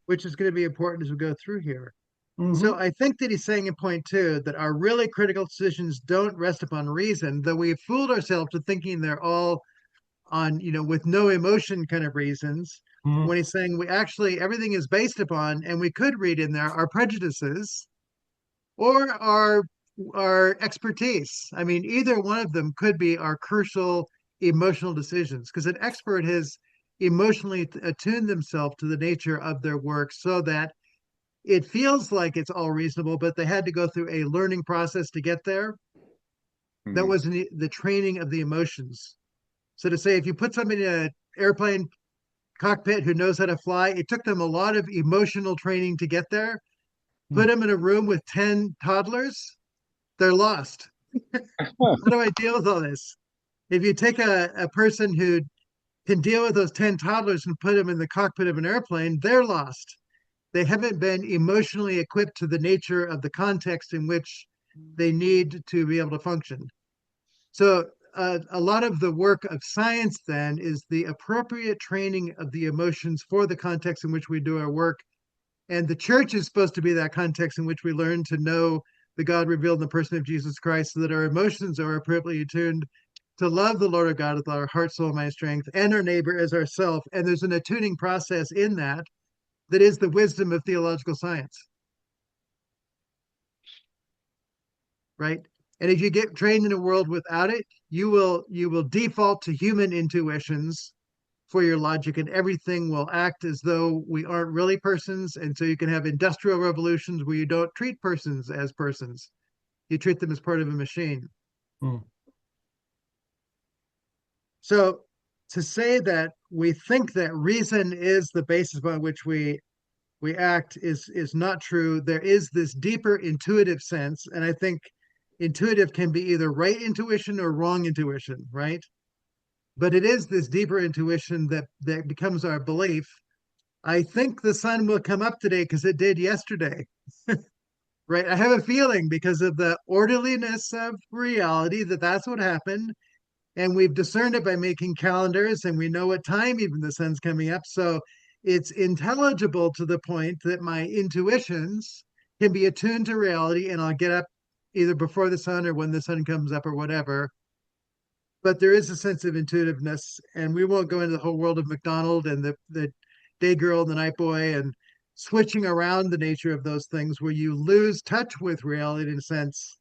Which is going to be important as we go through here. Mm-hmm. So I think that he's saying in point 2 that our really critical decisions don't rest upon reason, though we've fooled ourselves to thinking they're all on, with no emotion kind of reasons. When he's saying we actually, everything is based upon, and we could read in there, our prejudices or our expertise. I mean, either one of them could be our crucial emotional decisions, because an expert has emotionally attuned themselves to the nature of their work so that it feels like it's all reasonable, but they had to go through a learning process to get there. That was the training of the emotions. So to say, if you put somebody in an airplane cockpit who knows how to fly, it took them a lot of emotional training to get there. Put them in a room with 10 toddlers, they're lost. How do I deal with all this? If you take a person who can deal with those 10 toddlers and put them in the cockpit of an airplane, they're lost. They haven't been emotionally equipped to the nature of the context in which they need to be able to function. So a lot of the work of science then is the appropriate training of the emotions for the context in which we do our work. And the church is supposed to be that context in which we learn to know the God revealed in the person of Jesus Christ, so that our emotions are appropriately tuned to love the Lord our God with our heart, soul, mind, strength, and our neighbor as ourself. And there's an attuning process in that that is the wisdom of theological science, right? And if you get trained in a world without it, you will default to human intuitions for your logic, and everything will act as though we aren't really persons. And so you can have industrial revolutions where you don't treat persons as persons. You treat them as part of a machine. Hmm. So to say that we think that reason is the basis by which we act is not true. There is this deeper intuitive sense, and I think intuitive can be either right intuition or wrong intuition, right? But it is this deeper intuition that becomes our belief. I think the sun will come up today because it did yesterday. Right? I have a feeling because of the orderliness of reality that that's what happened. And we've discerned it by making calendars, and we know what time even the sun's coming up. So it's intelligible to the point that my intuitions can be attuned to reality, and I'll get up either before the sun or when the sun comes up or whatever. But there is a sense of intuitiveness, and we won't go into the whole world of McDonald and the day girl and the night boy and switching around the nature of those things where you lose touch with reality in a sense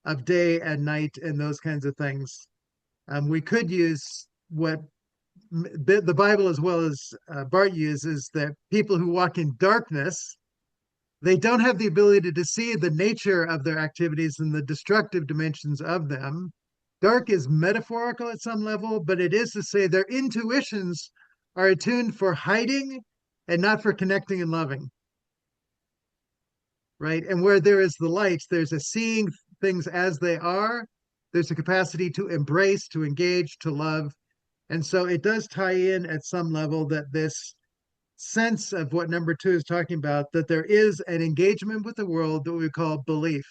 of day and night and those kinds of things. We could use what the Bible, as well as Bart uses, that people who walk in darkness, they don't have the ability to see the nature of their activities and the destructive dimensions of them. Dark is metaphorical at some level, but it is to say their intuitions are attuned for hiding and not for connecting and loving. Right? And where there is the light, there's a seeing things as they are. There's a capacity to embrace, to engage, to love. And so it does tie in at some level that this sense of what number 2 is talking about, that there is an engagement with the world that we call belief.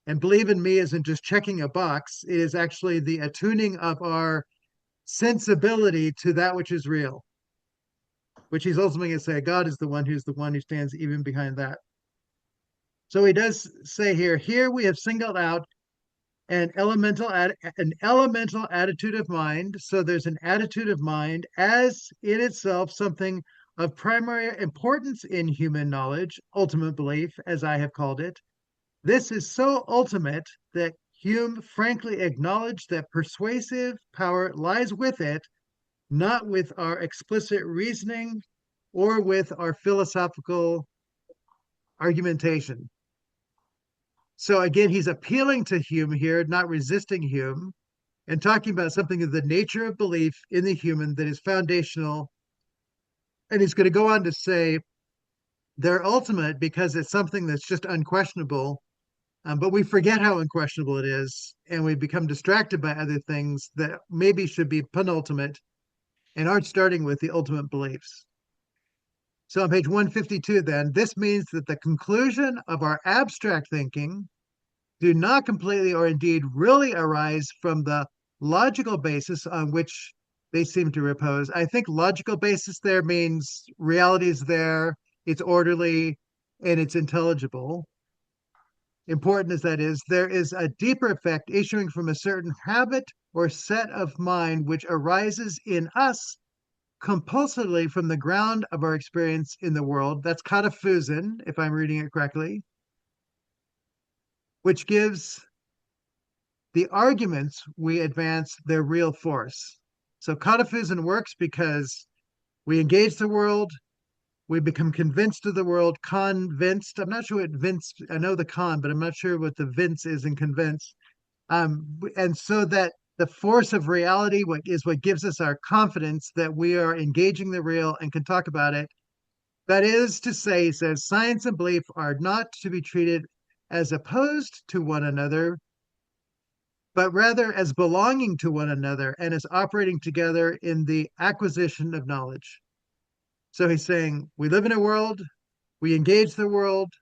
And believe in me isn't just checking a box, it is actually the attuning of our sensibility to that which is real, which he's ultimately going to say God is the one who stands even behind that. So he does say here we have singled out an elemental attitude of mind. So there's an attitude of mind as in itself something of primary importance in human knowledge, ultimate belief, as I have called it. This is so ultimate that Hume frankly acknowledged that persuasive power lies with it, not with our explicit reasoning or with our philosophical argumentation. So again, he's appealing to Hume here, not resisting Hume, and talking about something of the nature of belief in the human that is foundational. And he's going to go on to say they're ultimate because it's something that's just unquestionable, but we forget how unquestionable it is, and we become distracted by other things that maybe should be penultimate and aren't starting with the ultimate beliefs. So on page 152 then, this means that the conclusion of our abstract thinking do not completely or indeed really arise from the logical basis on which they seem to repose. I think logical basis there means reality is there, it's orderly, and it's intelligible. Important as that is, there is a deeper effect issuing from a certain habit or set of mind which arises in us compulsively from the ground of our experience in the world. That's kataphusin, if I'm reading it correctly, which gives the arguments we advance their real force. So kataphusin works because we engage the world, we become convinced of the world, convinced. I'm not sure what vince, I know the con, but I'm not sure what the vince is in convince. And so that the force of reality what gives us our confidence that we are engaging the real and can talk about it. That is to say, he says, science and belief are not to be treated as opposed to one another, but rather as belonging to one another and as operating together in the acquisition of knowledge. So he's saying we live in a world, we engage the world.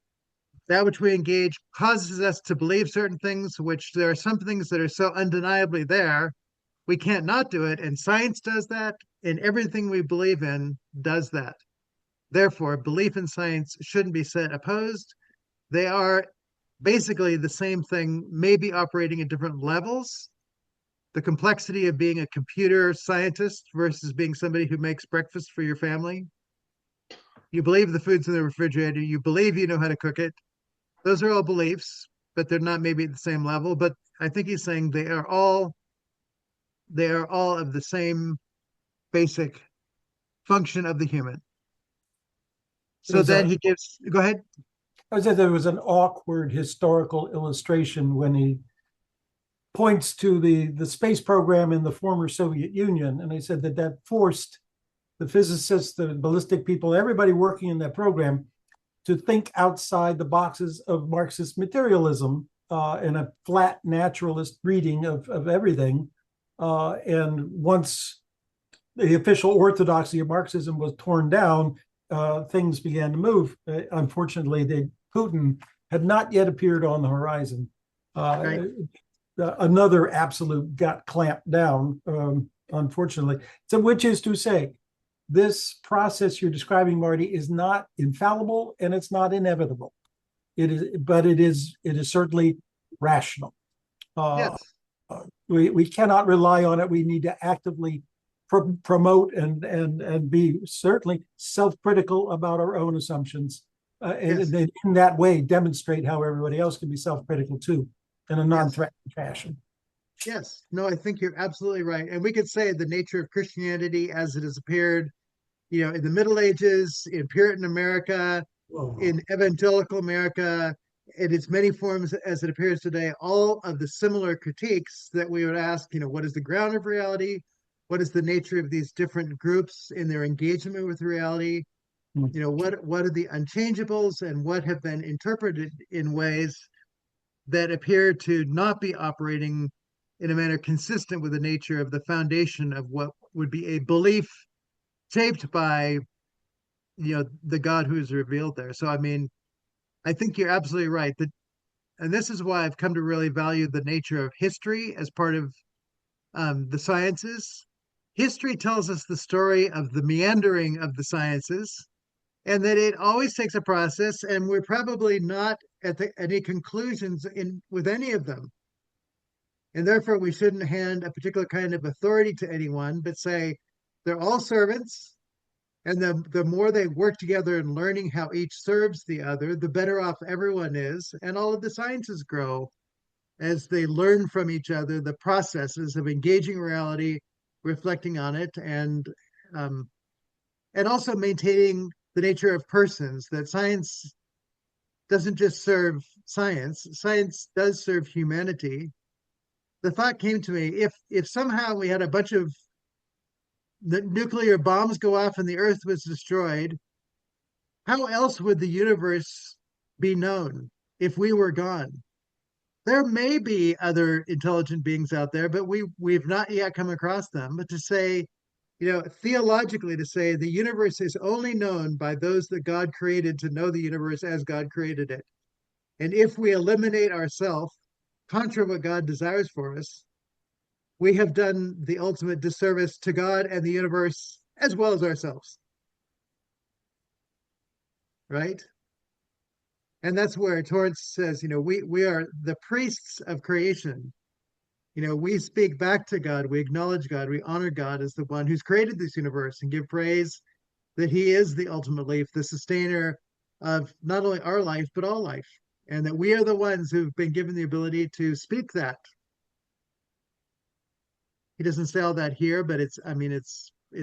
That which we engage causes us to believe certain things, which there are some things that are so undeniably there, we can't not do it. And science does that, and everything we believe in does that. Therefore, belief and science shouldn't be set opposed. They are basically the same thing, maybe operating at different levels. The complexity of being a computer scientist versus being somebody who makes breakfast for your family. You believe the food's in the refrigerator, you believe you know how to cook it. Those are all beliefs, but they're not maybe at the same level. But I think he's saying they are all of the same basic function of the human. So then he gives, go ahead. I said there was an awkward historical illustration when he points to the space program in the former Soviet Union. And he said that forced the physicists, the ballistic people, everybody working in that program to think outside the boxes of Marxist materialism and a flat naturalist reading of everything. And once the official orthodoxy of Marxism was torn down, things began to move. Unfortunately, Putin had not yet appeared on the horizon. Right. Another absolute got clamped down, unfortunately. So, which is to say, this process you're describing, Marty, is not infallible and it's not inevitable. But it is certainly rational. Yes. We cannot rely on it. We need to actively promote and be certainly self-critical about our own assumptions, Yes. and in that way demonstrate how everybody else can be self-critical too, in a non-threatening fashion. Yes. No, I think you're absolutely right. And we could say the nature of Christianity as it has appeared, in the Middle Ages, in Puritan America, in evangelical America, in its many forms as it appears today, all of the similar critiques that we would ask, what is the ground of reality? What is the nature of these different groups in their engagement with reality? What are the unchangeables and what have been interpreted in ways that appear to not be operating in a manner consistent with the nature of the foundation of what would be a belief shaped by the God who is revealed there. So I think you're absolutely right. And this is why I've come to really value the nature of history as part of the sciences. History tells us the story of the meandering of the sciences, and that it always takes a process, and we're probably not at any conclusions with any of them. And therefore, we shouldn't hand a particular kind of authority to anyone, but say they're all servants. And the more they work together in learning how each serves the other, the better off everyone is. And all of the sciences grow as they learn from each other the processes of engaging reality, reflecting on it, and also maintaining the nature of persons, that science doesn't just serve science. Science does serve humanity. The thought came to me, if somehow we had a bunch of the nuclear bombs go off and the earth was destroyed, how else would the universe be known if we were gone? There may be other intelligent beings out there, but we've not yet come across them. But to say, theologically, to say the universe is only known by those that God created to know the universe as God created it. And if we eliminate ourselves, contra what God desires for us, we have done the ultimate disservice to God and the universe as well as ourselves. Right? And that's where Torrance says, we are the priests of creation. We speak back to God, we acknowledge God, we honor God as the one who's created this universe and give praise that he is the ultimate life, the sustainer of not only our life, but all life. And that we are the ones who've been given the ability to speak that. He doesn't say all that here, but it's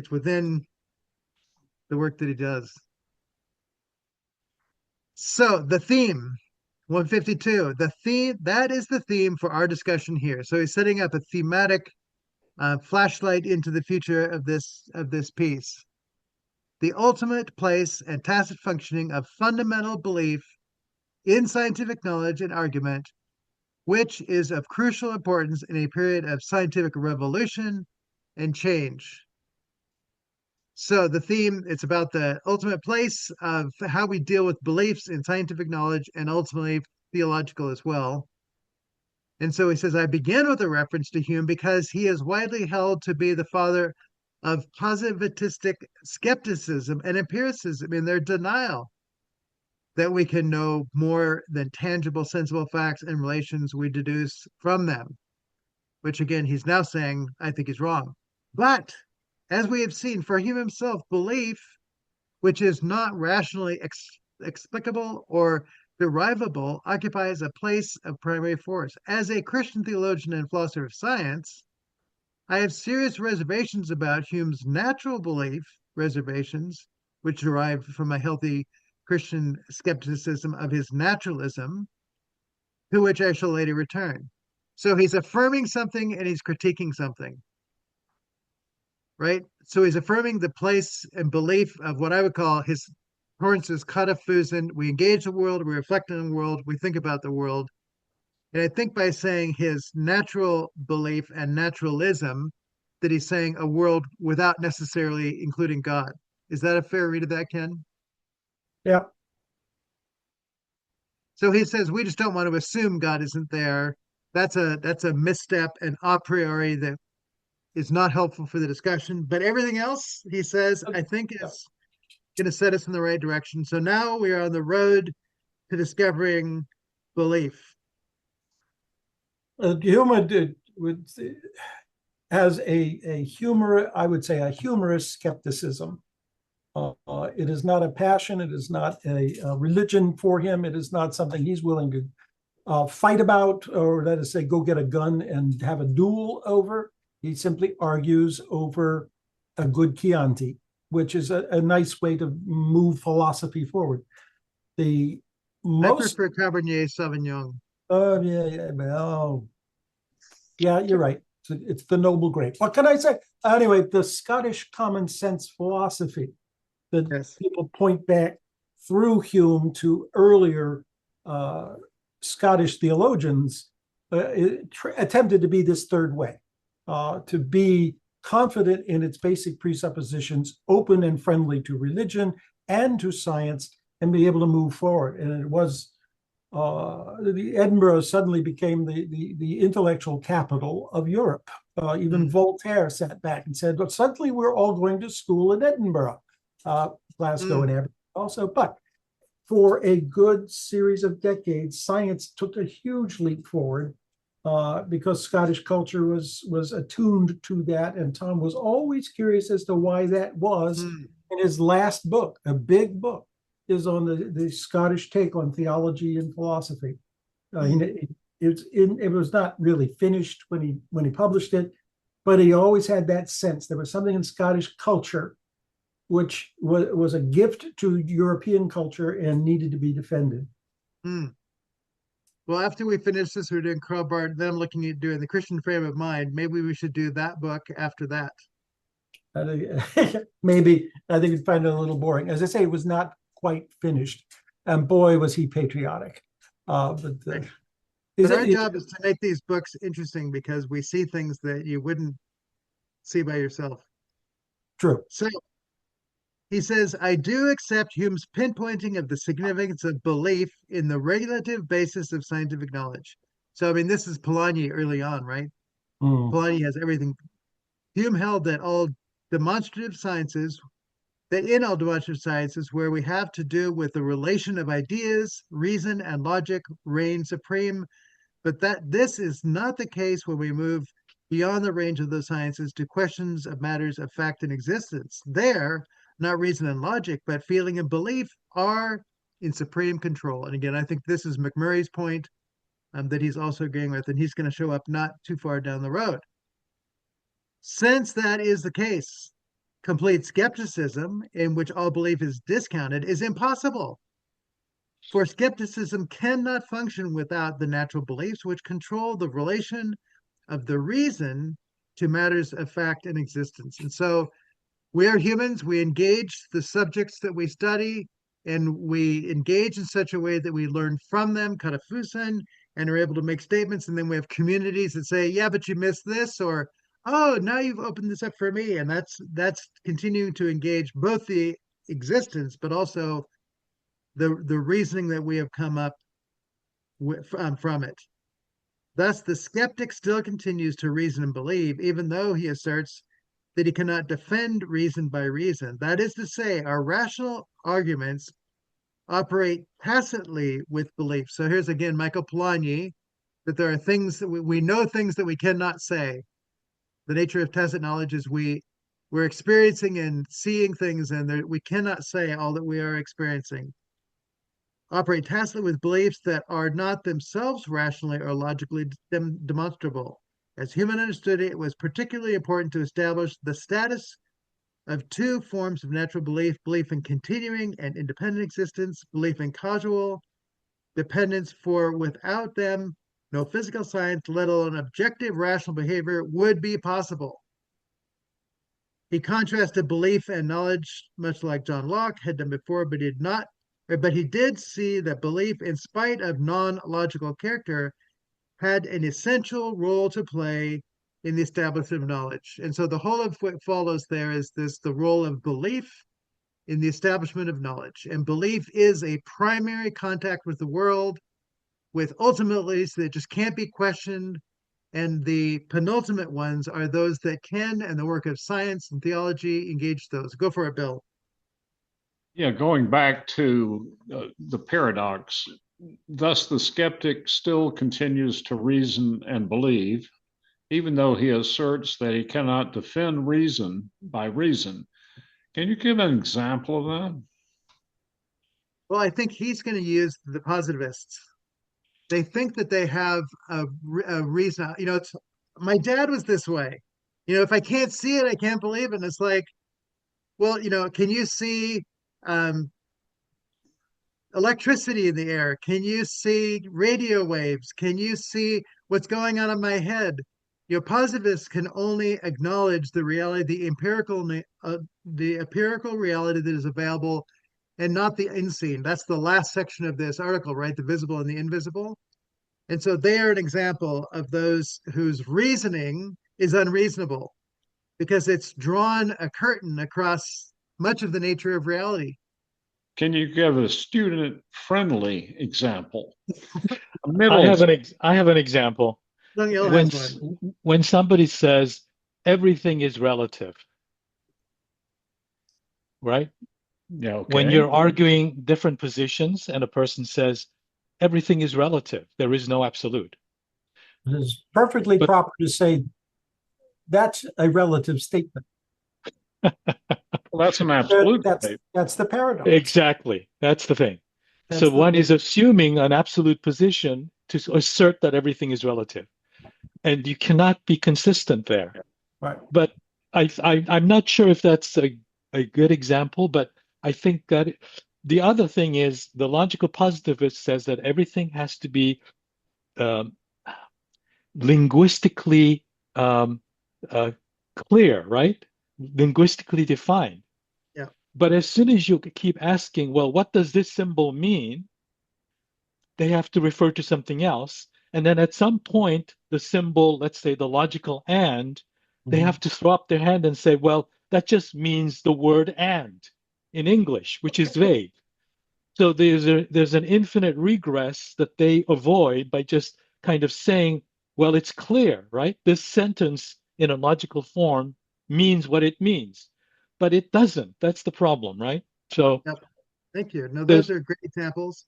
within the work that he does. So the theme, 152, that is the theme for our discussion here. So he's setting up a thematic flashlight into the future of this piece. The ultimate place and tacit functioning of fundamental belief in scientific knowledge and argument, which is of crucial importance in a period of scientific revolution and change. So the theme, it's about the ultimate place of how we deal with beliefs in scientific knowledge and ultimately theological as well. And so he says, I begin with a reference to Hume because he is widely held to be the father of positivistic skepticism and empiricism in their denial that we can know more than tangible, sensible facts and relations we deduce from them, which again, he's now saying, I think is wrong. But as we have seen, for Hume himself, belief, which is not rationally explicable or derivable, occupies a place of primary force. As a Christian theologian and philosopher of science, I have serious reservations about Hume's natural belief reservations, which derive from a healthy Christian skepticism of his naturalism, to which I shall later return. So he's affirming something and he's critiquing something, right? So he's affirming the place and belief of what I would call his Torrance's katafusen. We engage the world, we reflect on the world, we think about the world. And I think by saying his natural belief and naturalism, that he's saying a world without necessarily including God. Is that a fair read of that, Ken? Yeah. So he says we just don't want to assume God isn't there. That's a misstep and a priori that is not helpful for the discussion. But everything else, he says, I think is going to set us in the right direction. So now we are on the road to discovering belief. Hume has a humor, I would say, a humorous skepticism. It is not a passion. It is not a religion for him. It is not something he's willing to fight about, or let us say, go get a gun and have a duel over. He simply argues over a good Chianti, which is a nice way to move philosophy forward. I prefer Cabernet Sauvignon. Oh, yeah, you're right. It's the noble grape. What can I say? Anyway, the Scottish common sense philosophy that people point back through Hume to earlier Scottish theologians attempted to be this third way, to be confident in its basic presuppositions, open and friendly to religion and to science, and be able to move forward. And it was the Edinburgh suddenly became the intellectual capital of Europe. Even Voltaire sat back and said, but suddenly we're all going to school in Edinburgh, Glasgow and Aberdeen also. But for a good series of decades, science took a huge leap forward because Scottish culture was attuned to that. And Tom was always curious as to why that was. In his last book, a big book, is on the Scottish take on theology and philosophy. It was not really finished when he published it, but he always had that sense there was something in Scottish culture which was a gift to European culture and needed to be defended. Well, after we finish this, we're doing Crowbar, then I'm looking at doing the Christian Frame of Mind. Maybe we should do that book after that. Maybe. I think you'd find it a little boring. As I say, it was not quite finished. And boy, was he patriotic. But our job is to make these books interesting because we see things that you wouldn't see by yourself. True. So he says, I do accept Hume's pinpointing of the significance of belief in the regulative basis of scientific knowledge. So, I mean, this is Polanyi early on, right? Polanyi has everything. Hume held that in all demonstrative sciences, where we have to do with the relation of ideas, reason, and logic reign supreme, but that this is not the case when we move beyond the range of those sciences to questions of matters of fact and existence. There, not reason and logic, but feeling and belief are in supreme control. And again, I think this is McMurray's point that he's also agreeing with, and he's going to show up not too far down the road. Since that is the case, complete skepticism, in which all belief is discounted, is impossible. For skepticism cannot function without the natural beliefs which control the relation of the reason to matters of fact and existence. And so we are humans, we engage the subjects that we study and we engage in such a way that we learn from them, katafusan, and are able to make statements. And then we have communities that say, yeah, but you missed this, or, oh, now you've opened this up for me. And that's continuing to engage both the existence, but also the reasoning that we have come up with, from it. Thus, the skeptic still continues to reason and believe, even though he asserts that he cannot defend reason by reason. That is to say, our rational arguments operate tacitly with belief. So here's again Michael Polanyi, that there are things that we know things that we cannot say. The nature of tacit knowledge is we're experiencing and seeing things, and we cannot say all that we are experiencing. Operate tacitly with beliefs that are not themselves rationally or logically demonstrable. As Hume understood it, it was particularly important to establish the status of two forms of natural belief: belief in continuing and independent existence, belief in causal dependence, for without them, no physical science, let alone objective rational behavior, would be possible. He contrasted belief and knowledge, much like John Locke had done before, but he did see that belief, in spite of non-logical character, had an essential role to play in the establishment of knowledge. And so the whole of what follows there is the role of belief in the establishment of knowledge. And belief is a primary contact with the world, with ultimately that just can't be questioned. And the penultimate ones are those that can, and the work of science and theology, engage those. Go for it, Bill. Yeah, going back to the paradox, thus the skeptic still continues to reason and believe, even though he asserts that he cannot defend reason by reason. Can you give an example of that? Well, I think he's going to use the positivists. They think that they have a reason. My dad was this way. If I can't see it, I can't believe it. And it's like, well, can you see um, electricity in the air? Can you see radio waves? Can you see what's going on in my head? Positivists can only acknowledge the reality, the empirical reality that is available, and not the unseen. That's the last section of this article, right? The visible and the invisible. And so they are an example of those whose reasoning is unreasonable because it's drawn a curtain across much of the nature of reality. Can you give a student-friendly example? I have an example. When somebody says everything is relative, right? Yeah. Okay. When you're arguing different positions and a person says everything is relative, there is no absolute. It is perfectly proper to say that's a relative statement. Well, that's an absolute statement. That's the paradox. Exactly. That's the thing. So one is assuming an absolute position to assert that everything is relative. And you cannot be consistent there. Right. But I'm not sure if that's a good example, but I think that the other thing is the logical positivist says that everything has to be linguistically clear, right? Linguistically defined. Yeah. But as soon as you keep asking, well, what does this symbol mean? They have to refer to something else. And then at some point, the symbol, let's say the logical and, they have to throw up their hand and say, well, that just means the word and in English, which is vague. So there's an infinite regress that they avoid by just kind of saying, well, it's clear, right? This sentence in a logical form means what it means, but it doesn't. That's the problem, right? So yep. Thank you. No, those are great examples.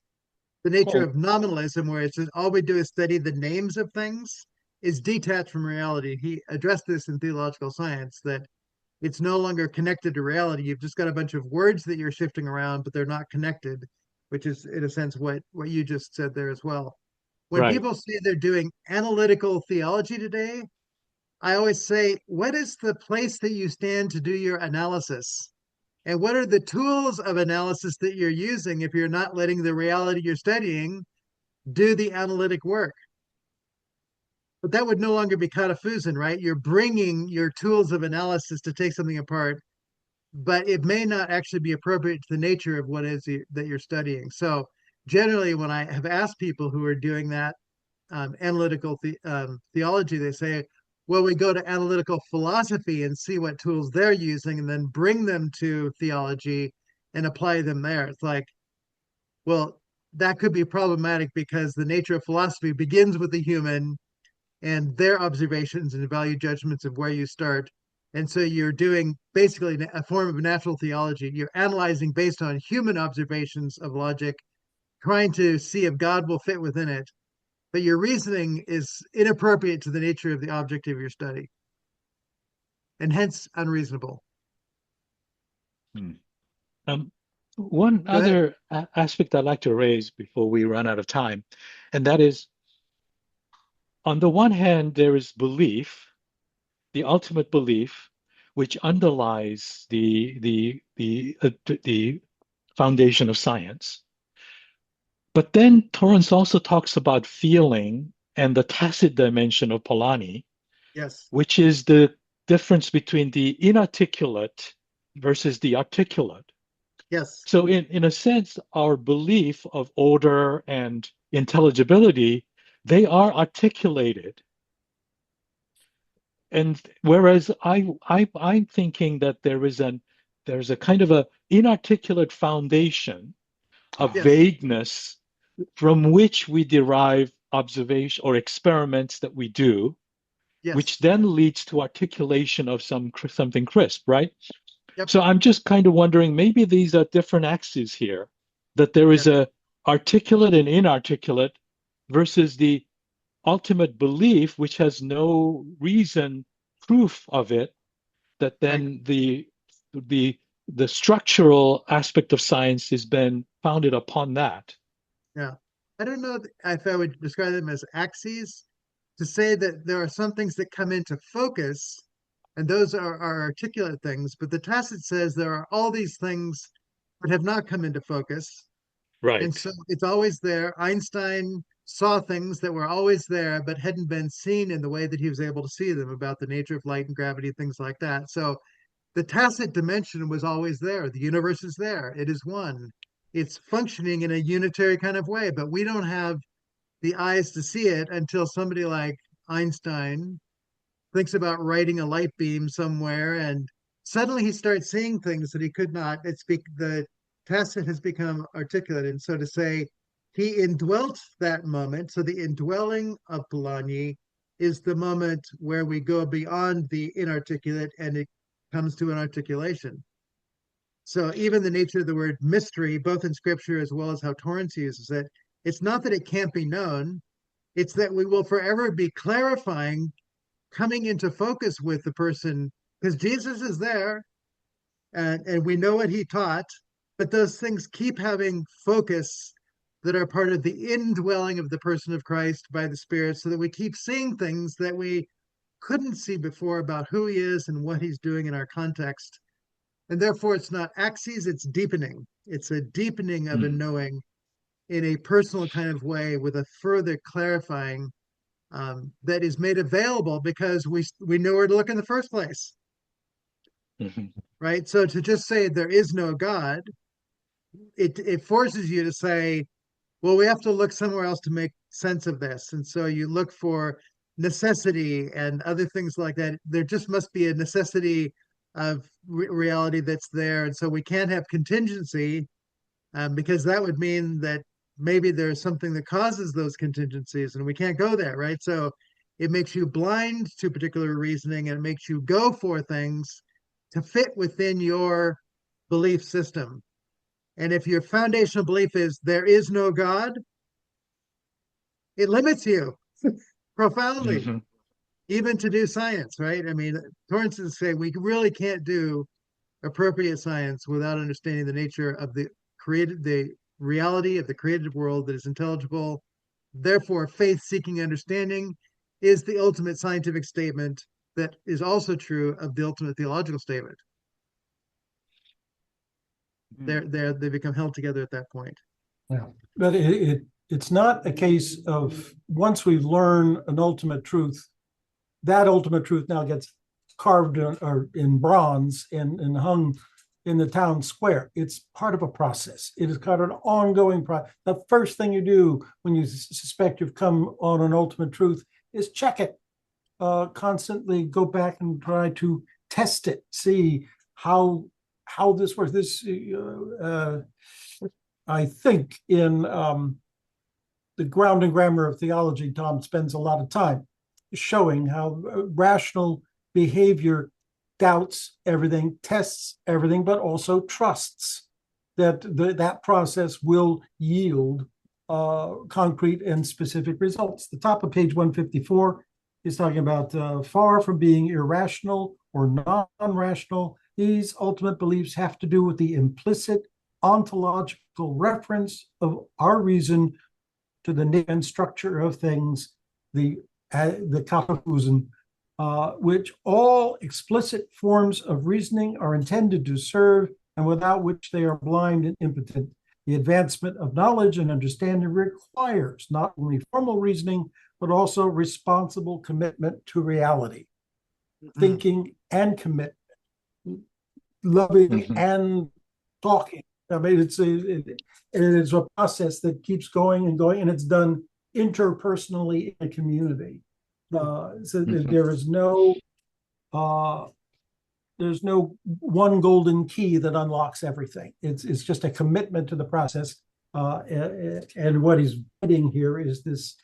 The nature of nominalism, where it's all we do is study the names of things, is detached from reality. He addressed this in theological science, that it's no longer connected to reality. You've just got a bunch of words that you're shifting around, but they're not connected, which is in a sense what you just said there as well. When people say they're doing analytical theology today, I always say, what is the place that you stand to do your analysis? And what are the tools of analysis that you're using if you're not letting the reality you're studying do the analytic work? But that would no longer be katafusan, right? You're bringing your tools of analysis to take something apart but it may not actually be appropriate to the nature of what that you're studying. So generally, when I have asked people who are doing that analytical theology, they say, well, we go to analytical philosophy and see what tools they're using and then bring them to theology and apply them there. It's like, well, that could be problematic because the nature of philosophy begins with the human and their observations and value judgments of where you start. And so you're doing basically a form of natural theology. You're analyzing based on human observations of logic, trying to see if God will fit within it. But your reasoning is inappropriate to the nature of the object of your study, and hence unreasonable. One Go ahead. other aspect I'd like to raise before we run out of time, and that is, on the one hand, there is belief, the ultimate belief, which underlies the foundation of science. But then Torrance also talks about feeling and the tacit dimension of Polanyi, Yes. which is the difference between the inarticulate versus the articulate. Yes. So in a sense, our belief of order and intelligibility, they are articulated. And whereas I'm thinking that there's a kind of a inarticulate foundation of Yes. vagueness from which we derive observation or experiments that we do, Yes. which then leads to articulation of something crisp, right? Yep. So I'm just kind of wondering, maybe these are different axes here, that there is a articulate and inarticulate versus the ultimate belief, which has no reason, proof of it, that then the structural aspect of science has been founded upon that. Yeah. I don't know if I would describe them as axes, to say that there are some things that come into focus, and those are articulate things, but the tacit says there are all these things that have not come into focus. Right. And so it's always there. Einstein saw things that were always there, but hadn't been seen in the way that he was able to see them, about the nature of light and gravity, things like that. So the tacit dimension was always there. The universe is there. It is one. It's functioning in a unitary kind of way, but we don't have the eyes to see it until somebody like Einstein thinks about writing a light beam somewhere, and suddenly he starts seeing things that he could not. The tacit has become articulate, and so to say, he indwelt that moment. So the indwelling of Polanyi is the moment where we go beyond the inarticulate and it comes to an articulation. So even the nature of the word mystery, both in scripture as well as how Torrance uses it, it's not that it can't be known, it's that we will forever be clarifying, coming into focus with the person, because Jesus is there and we know what he taught, but those things keep having focus that are part of the indwelling of the person of Christ by the Spirit, so that we keep seeing things that we couldn't see before about who he is and what he's doing in our context. And therefore, it's not axes, it's deepening. It's a deepening of a knowing in a personal kind of way, with a further clarifying that is made available because we know where to look in the first place. Right? So to just say there is no God, it forces you to say, well, we have to look somewhere else to make sense of this. And so you look for necessity and other things like that. There just must be a necessity of reality that's there. And so we can't have contingency, because that would mean that maybe there's something that causes those contingencies and we can't go there, right? So it makes you blind to particular reasoning, and it makes you go for things to fit within your belief system. And if your foundational belief is there is no God, it limits you profoundly, even to do science, right? I mean, Torrance is saying we really can't do appropriate science without understanding the nature of the reality of the created world that is intelligible. Therefore, faith-seeking understanding is the ultimate scientific statement that is also true of the ultimate theological statement. They become held together at that point. Yeah, but it's not a case of once we learn an ultimate truth, that ultimate truth now gets carved or in bronze and hung in the town square. It's part of a process. It is kind of an ongoing process. The first thing you do when you suspect you've come on an ultimate truth is check it. Constantly go back and try to test it, see how this works. This I think in the Ground and Grammar of Theology, Tom spends a lot of time showing how rational behavior doubts everything, tests everything, but also trusts that that process will yield concrete and specific results. The top of page 154 is talking about far from being irrational or non-rational, these ultimate beliefs have to do with the implicit ontological reference of our reason to the nature and structure of things, the Kataphusen, which all explicit forms of reasoning are intended to serve and without which they are blind and impotent. The advancement of knowledge and understanding requires not only formal reasoning, but also responsible commitment to reality, thinking and commitment, loving and talking. I mean, it's a process that keeps going and going, and it's done interpersonally in a community. So there's no one golden key that unlocks everything. It's just a commitment to the process. And what he's writing here is this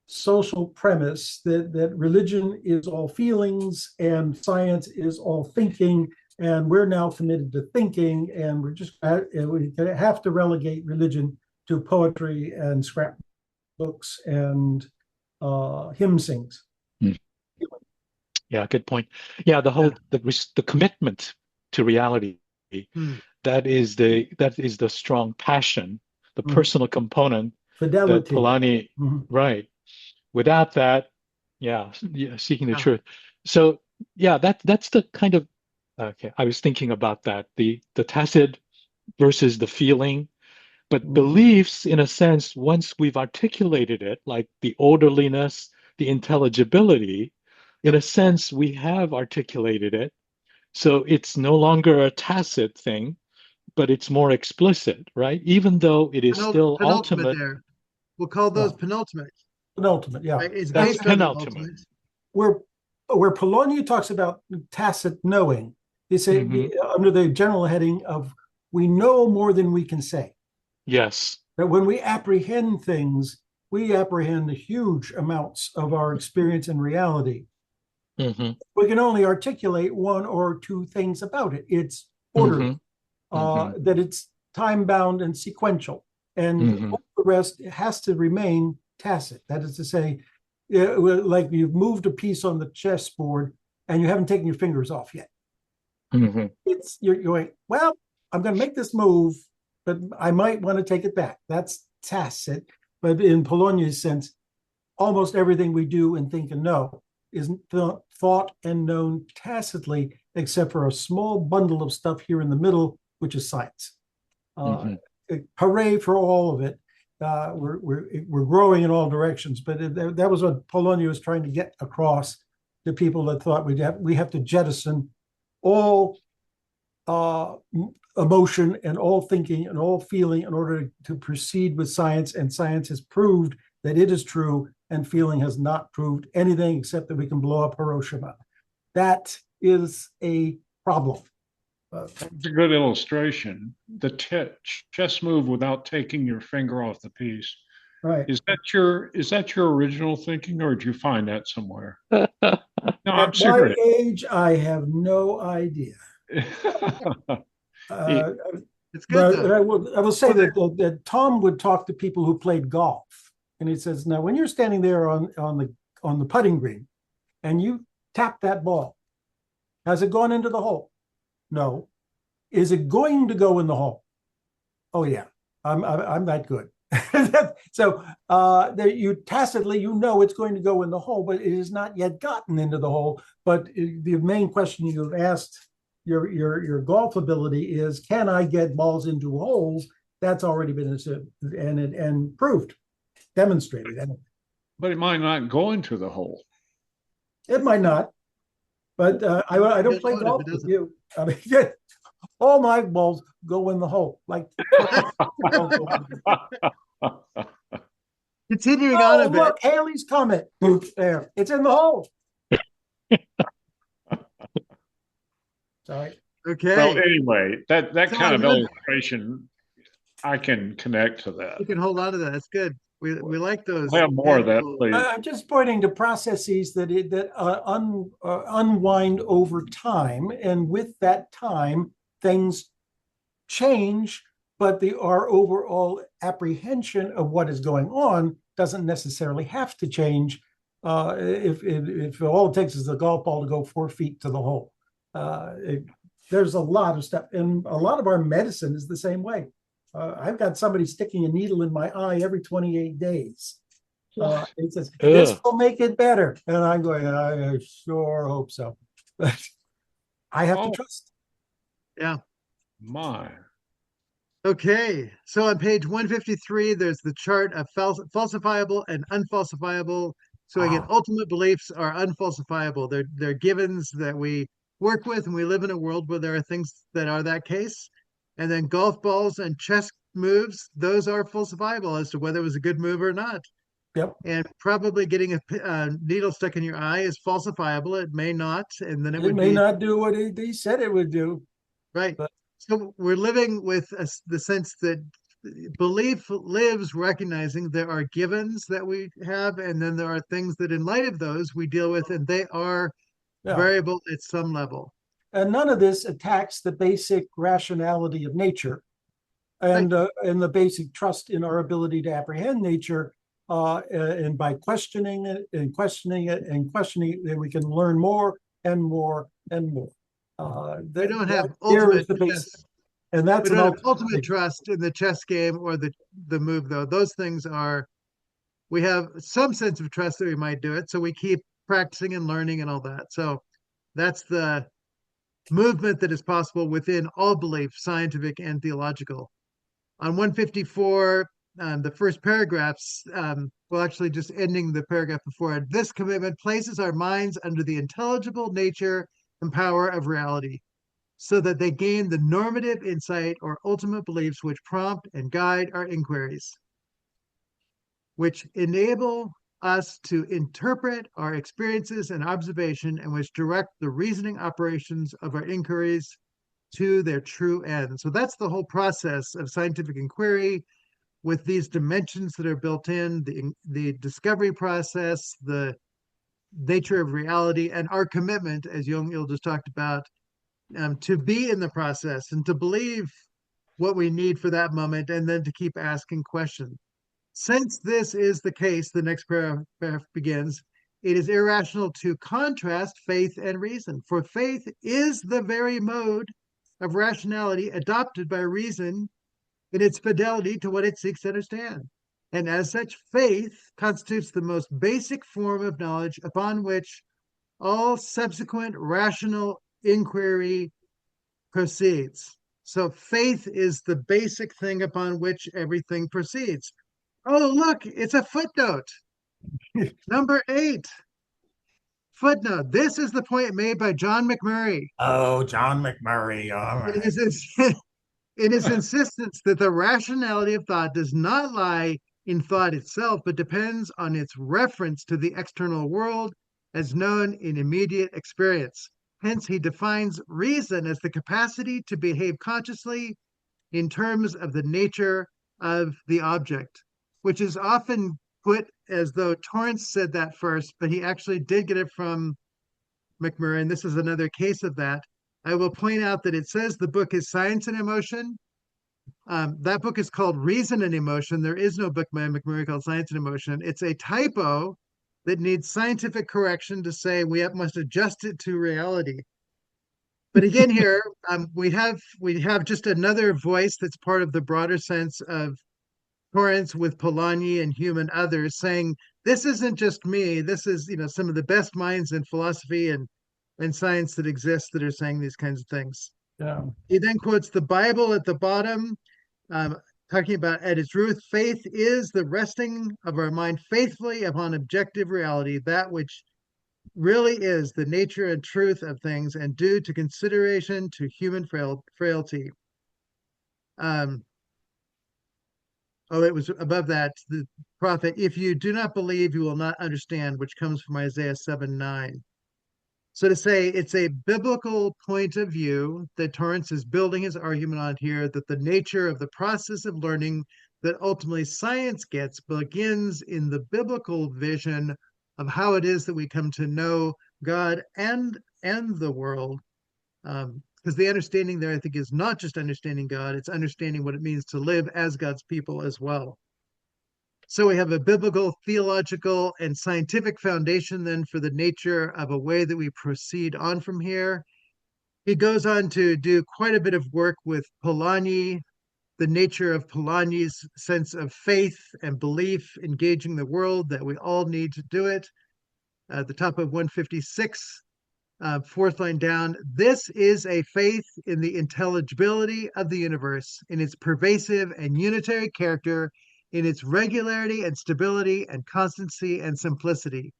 social premise that religion is all feelings and science is all thinking, and we're now committed to thinking, and we have to relegate religion to poetry and scrapbooks and hymn sings. Yeah, good point. Yeah, the commitment to reality, that is the strong passion, the personal component, fidelity that Polanyi, right. Without that, seeking the truth. So yeah, that's the kind of I was thinking about that, the tacit versus the feeling. But beliefs, in a sense, once we've articulated it, like the orderliness, the intelligibility, in a sense, we have articulated it. So it's no longer a tacit thing, but it's more explicit, right? Even though it is still ultimate. There. We'll call those penultimate. Penultimate, yeah. Right? It's That's based on the penultimate. ultimate. Where Polanyi talks about tacit knowing, they say under the general heading of we know more than we can say. Yes. That when we apprehend things, we apprehend huge amounts of our experience and reality. We can only articulate one or two things about it. It's orderly, that it's time-bound and sequential, and all the rest has to remain tacit. That is to say, like you've moved a piece on the chessboard and you haven't taken your fingers off yet. You're going, well, I'm going to make this move, but I might want to take it back. That's tacit. But in Polanyi's sense, almost everything we do and think and know is thought and known tacitly, except for a small bundle of stuff here in the middle, which is science. Hooray for all of it. We're growing in all directions, but that was what Polanyi was trying to get across to people that thought we have to jettison all emotion and all thinking and all feeling in order to proceed with science, and science has proved that it is true, and feeling has not proved anything except that we can blow up Hiroshima. That is a problem. It's a good illustration. The chess move without taking your finger off the piece. Right. Is that your original thinking, or did you find that somewhere? No, I'm At serious. my age, I have no idea. It's good. But I will say that Tom would talk to people who played golf, and he says, now when you're standing there on the putting green, and you tap that ball, has it gone into the hole? No. Is it going to go in the hole? Oh yeah, I'm that good. So you tacitly, it's going to go in the hole, but it has not yet gotten into the hole. But the main question you've asked your golf ability is, can I get balls into holes? That's already been assumed and proved, demonstrated. But it might not go into the hole. It might not, but I don't play golf with you. I mean, all my balls go in the hole. Like, Continuing on a oh, bit. look, Haley's Comet. Boop, there. It's in the hole. Sorry. Okay. Well, anyway, that So kind I of love- illustration, I can connect to that. You can hold on to that. That's good. We like those. We'll have more of that, handfuls. please. I'm just pointing to processes that unwind over time, and with that time, things change, but our overall apprehension of what is going on doesn't necessarily have to change. If all it takes is the golf ball to go 4 feet to the hole, there's a lot of stuff, and a lot of our medicine is the same way. I've got somebody sticking a needle in my eye every 28 days. It says, this will make it better. And I'm going, I sure hope so. But I have to trust. Yeah. My. Okay. So on page 153, there's the chart of falsifiable and unfalsifiable. So again, ultimate beliefs are unfalsifiable. They're givens that we work with, and we live in a world where there are things that are that case. And then golf balls and chess moves, those are falsifiable as to whether it was a good move or not. Yep. And probably getting a needle stuck in your eye is falsifiable. It may not, and then it It would may be not do what he said it would do. right. But So we're living with the sense that belief lives recognizing there are givens that we have, and then there are things that in light of those we deal with, and they are variable at some level. And none of this attacks the basic rationality of nature and the basic trust in our ability to apprehend nature. And by questioning it and questioning it and questioning it, we can learn more and more and more. We don't have ultimate trust. And that's we don't have ultimate trust in the chess game or the move, though. Those things are, we have some sense of trust that we might do it, so we keep practicing and learning and all that. So that's the movement that is possible within all belief, scientific and theological. On 154, the first paragraphs, well, actually just ending the paragraph before it, this commitment places our minds under the intelligible nature and power of reality, so that they gain the normative insight or ultimate beliefs which prompt and guide our inquiries, which enable us to interpret our experiences and observation, and which direct the reasoning operations of our inquiries to their true end. So that's the whole process of scientific inquiry, with these dimensions that are built in, the discovery process, the nature of reality, and our commitment, as Jung just talked about, to be in the process and to believe what we need for that moment, and then to keep asking questions. Since this is the case, the next paragraph begins, it is irrational to contrast faith and reason, for faith is the very mode of rationality adopted by reason in its fidelity to what it seeks to understand. And as such, faith constitutes the most basic form of knowledge upon which all subsequent rational inquiry proceeds. So faith is the basic thing upon which everything proceeds. Oh, look, it's a footnote. Number 8. Footnote. This is the point made by John McMurray. Oh, John McMurray. All right. In his insistence that the rationality of thought does not lie in thought itself, but depends on its reference to the external world as known in immediate experience. Hence, he defines reason as the capacity to behave consciously in terms of the nature of the object, which is often put as though Torrance said that first, but he actually did get it from McMurray, and this is another case of that. I will point out that it says the book is Science and Emotion. That book is called Reason and Emotion. There is no book by McMurray called Science and Emotion. It's a typo that needs scientific correction to say we must adjust it to reality. But again, here we have just another voice that's part of the broader sense of Torrance with Polanyi and Hume and others saying this isn't just me. This is some of the best minds in philosophy and science that exist that are saying these kinds of things. Yeah. He then quotes the Bible at the bottom, talking about at its root, faith is the resting of our mind faithfully upon objective reality, that which really is the nature and truth of things and due to consideration to human frailty. Um, oh, it was above that, the prophet, if you do not believe, you will not understand, which comes from Isaiah 7:9. So to say it's a biblical point of view that Torrance is building his argument on here, that the nature of the process of learning that ultimately science gets begins in the biblical vision of how it is that we come to know God and the world. Because the understanding there, I think, is not just understanding God, it's understanding what it means to live as God's people as well. So we have a biblical, theological, and scientific foundation then for the nature of a way that we proceed on from here. He goes on to do quite a bit of work with Polanyi, the nature of Polanyi's sense of faith and belief, engaging the world, that we all need to do it. At the top of 156, fourth line down, this is a faith in the intelligibility of the universe, in its pervasive and unitary character, in its regularity and stability and constancy and simplicity.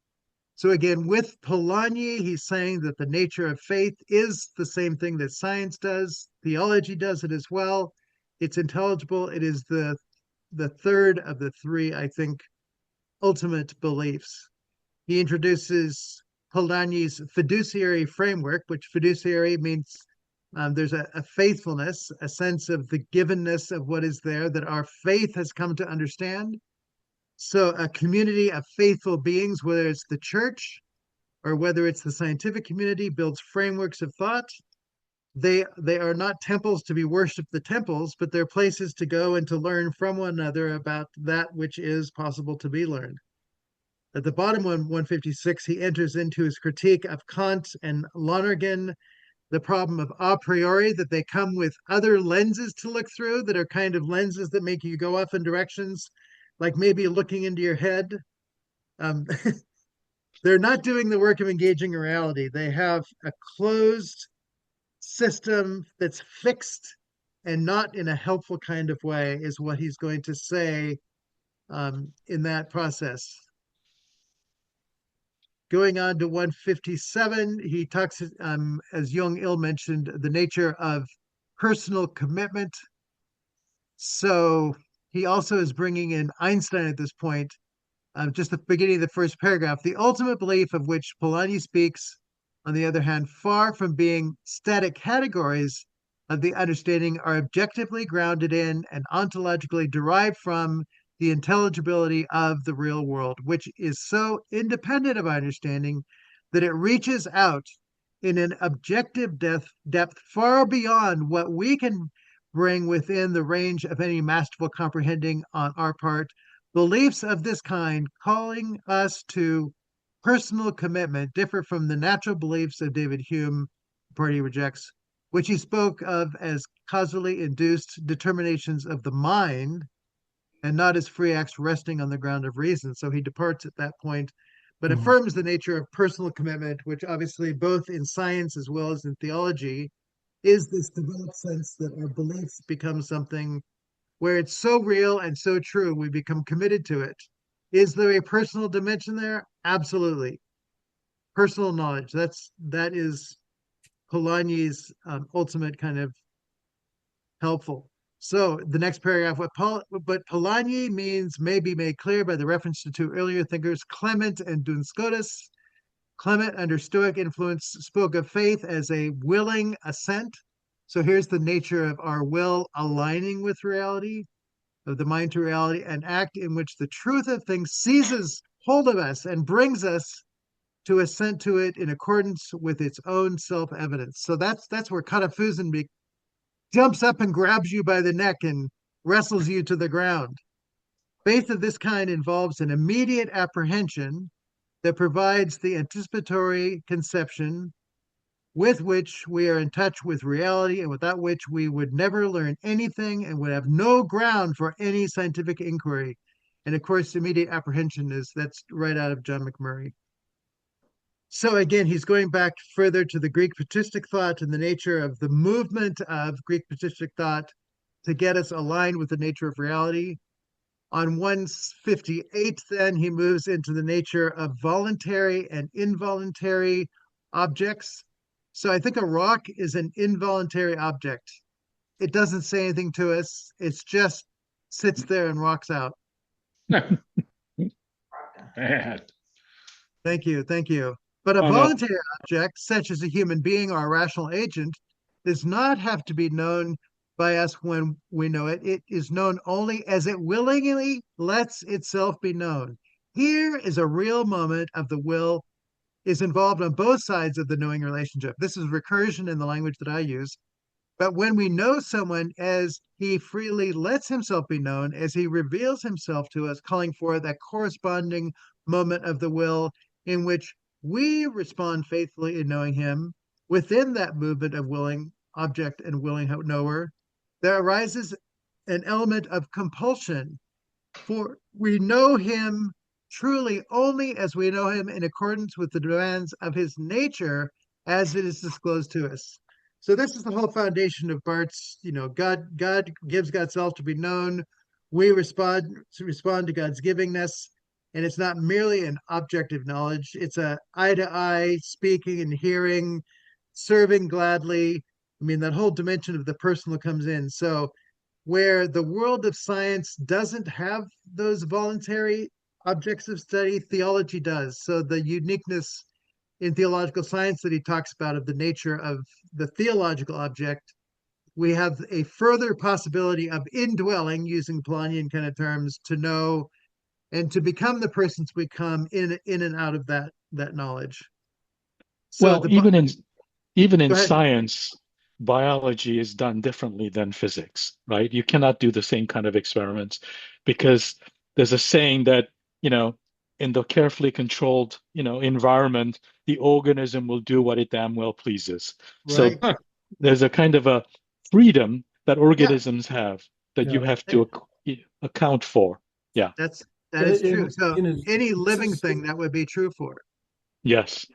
So again, with Polanyi, he's saying that the nature of faith is the same thing that science does. Theology does it as well. It's intelligible. It is the third of the three, I think, ultimate beliefs. He introduces Polanyi's fiduciary framework, which fiduciary means there's a faithfulness, a sense of the givenness of what is there that our faith has come to understand. So a community of faithful beings, whether it's the church or whether it's the scientific community, builds frameworks of thought. They are not temples to be worshipped the temples, but they're places to go and to learn from one another about that which is possible to be learned. At the bottom one, 156, he enters into his critique of Kant and Lonergan, the problem of a priori, that they come with other lenses to look through that are kind of lenses that make you go off in directions, like maybe looking into your head. Um, they're not doing the work of engaging in reality. They have a closed system that's fixed and not in a helpful kind of way, is what he's going to say in that process. Going on to 157, he talks, as Jung Il mentioned, the nature of personal commitment. So he also is bringing in Einstein at this point, just the beginning of the first paragraph. The ultimate belief of which Polanyi speaks, on the other hand, far from being static categories of the understanding, are objectively grounded in and ontologically derived from the intelligibility of the real world, which is so independent of understanding that it reaches out in an objective depth far beyond what we can bring within the range of any masterful comprehending on our part. Beliefs of this kind, calling us to personal commitment, differ from the natural beliefs of David Hume, the party rejects, which he spoke of as causally induced determinations of the mind, and not as free acts resting on the ground of reason. So he departs at that point, but affirms the nature of personal commitment, which obviously both in science as well as in theology is this developed sense that our beliefs become something where it's so real and so true, we become committed to it. Is there a personal dimension there? Absolutely. Personal knowledge. That is Polanyi's ultimate kind of helpful. So the next paragraph, what Polanyi means may be made clear by the reference to two earlier thinkers, Clement and Duns Scotus. Clement, under Stoic influence, spoke of faith as a willing assent. So here's the nature of our will aligning with reality, of the mind to reality, an act in which the truth of things seizes hold of us and brings us to assent to it in accordance with its own self-evidence. So that's where Katafusen jumps up and grabs you by the neck and wrestles you to the ground. Faith of this kind involves an immediate apprehension that provides the anticipatory conception with which we are in touch with reality and without which we would never learn anything and would have no ground for any scientific inquiry. And of course, immediate apprehension that's right out of John McMurray. So again, he's going back further to the Greek patristic thought and the nature of the movement of Greek patristic thought to get us aligned with the nature of reality. On 158, then he moves into the nature of voluntary and involuntary objects. So I think a rock is an involuntary object. It doesn't say anything to us. It's just sits there and rocks out. Bad. Thank you. Thank you. But a Oh, no. voluntary object, such as a human being or a rational agent, does not have to be known by us when we know it. It is known only as it willingly lets itself be known. Here is a real moment of the will is involved on both sides of the knowing relationship. This is recursion in the language that I use. But when we know someone as he freely lets himself be known, as he reveals himself to us, calling for that corresponding moment of the will in which we respond faithfully in knowing him, within that movement of willing object and willing knower, there arises an element of compulsion. For we know him truly only as we know him in accordance with the demands of his nature as it is disclosed to us. So this is the whole foundation of Barth's, God gives God's self to be known. We respond to God's givingness, and it's not merely an objective knowledge. It's a eye to eye speaking and hearing, serving gladly. I mean, that whole dimension of the personal comes in. So where the world of science doesn't have those voluntary objects of study, theology does. So the uniqueness in theological science that he talks about of the nature of the theological object, we have a further possibility of indwelling, using Polanyian kind of terms, to know and to become the persons we come in and out of that knowledge. So Well, even in go ahead. science, biology is done differently than physics, right? You cannot do the same kind of experiments because there's a saying that, in the carefully controlled, environment, the organism will do what it damn well pleases. So Right. there's a kind of a freedom that Yeah, organisms have that you Yeah. have to account for. Yeah. that is true. In- So in his- any living this is- thing that would be true for. Yes.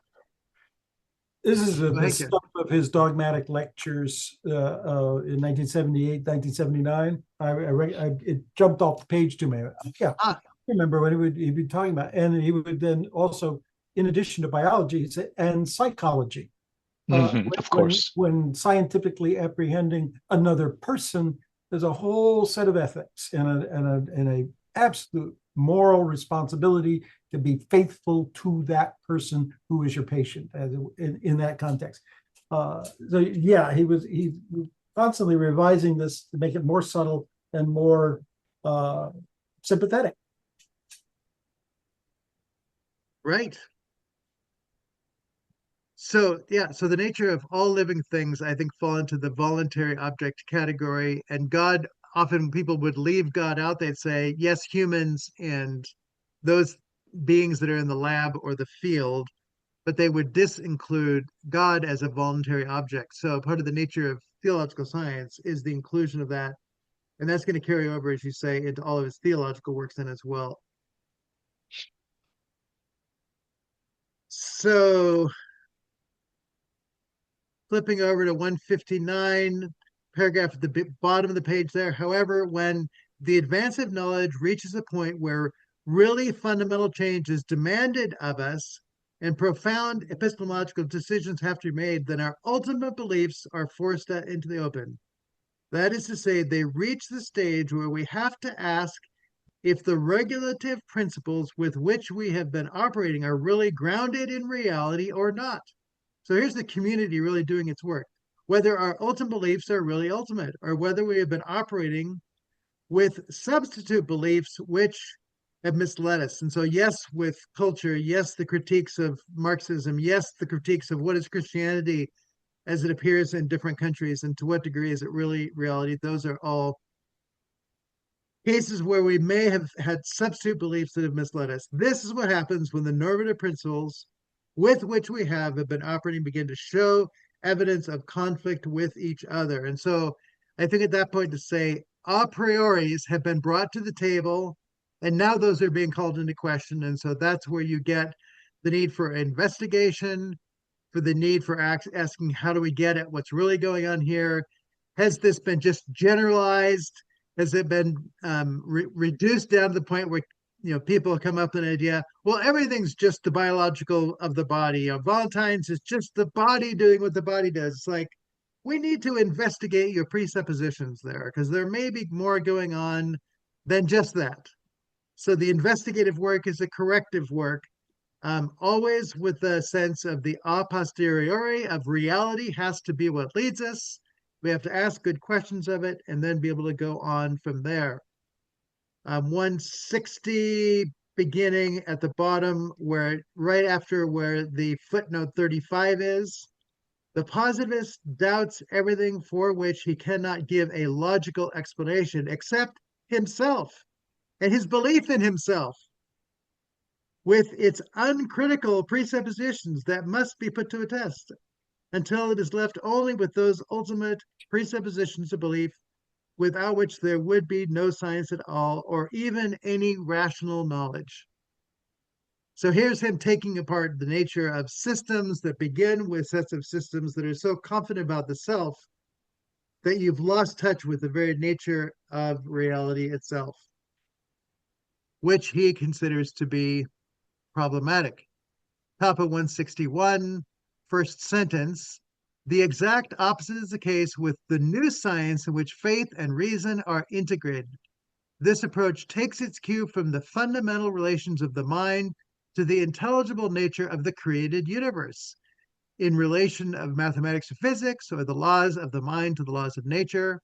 This is Go the ahead, Ken. stuff of his dogmatic lectures in 1978, 1979. It jumped off the page to me. Yeah, I remember when he'd be talking about, and he would then also, in addition to biology, he'd say, and psychology. Of course. When scientifically apprehending another person, there's a whole set of ethics and a absolute moral responsibility to be faithful to that person who is your patient in that context. So yeah, he constantly revising this to make it more subtle and more sympathetic. Right. So yeah, so the nature of all living things, I think, fall into the voluntary object category. And God, often people would leave God out. They'd say, yes, humans and those beings that are in the lab or the field, but they would disinclude God as a voluntary object. So part of the nature of theological science is the inclusion of that. And that's going to carry over, as you say, into all of his theological works then as well. So flipping over to 159, paragraph at the bottom of the page there. However, when the advance of knowledge reaches a point where really fundamental change is demanded of us and profound epistemological decisions have to be made, then our ultimate beliefs are forced into the open. That is to say, they reach the stage where we have to ask if the regulative principles with which we have been operating are really grounded in reality or not. So here's the community really doing its work. Whether our ultimate beliefs are really ultimate, or whether we have been operating with substitute beliefs which have misled us. And so, yes, with culture, yes, the critiques of Marxism, yes, the critiques of what is Christianity as it appears in different countries, and to what degree is it really reality. Those are all cases where we may have had substitute beliefs that have misled us. This is what happens when the normative principles with which we have been operating begin to show evidence of conflict with each other. And so I think at that point to say a prioris have been brought to the table, and now those are being called into question. And so that's where you get the need for investigation, for the need for asking, how do we get at what's really going on here? Has this been just generalized has it been reduced down to the point where people come up with an idea, well, everything's just the biological of the body. Valentine's is just the body doing what the body does. It's like, we need to investigate your presuppositions there, because there may be more going on than just that. So the investigative work is a corrective work, always with the sense of the a posteriori of reality has to be what leads us. We have to ask good questions of it and then be able to go on from there. 160 beginning at the bottom, where right after where the footnote 35 is. The positivist doubts everything for which he cannot give a logical explanation except himself and his belief in himself, with its uncritical presuppositions that must be put to a test, until it is left only with those ultimate presuppositions of belief without which there would be no science at all, or even any rational knowledge. So here's him taking apart the nature of systems that begin with sets of systems that are so confident about the self that you've lost touch with the very nature of reality itself, which he considers to be problematic. Top of 161, first sentence. The exact opposite is the case with the new science in which faith and reason are integrated. This approach takes its cue from the fundamental relations of the mind to the intelligible nature of the created universe, in relation of mathematics to physics, or the laws of the mind to the laws of nature,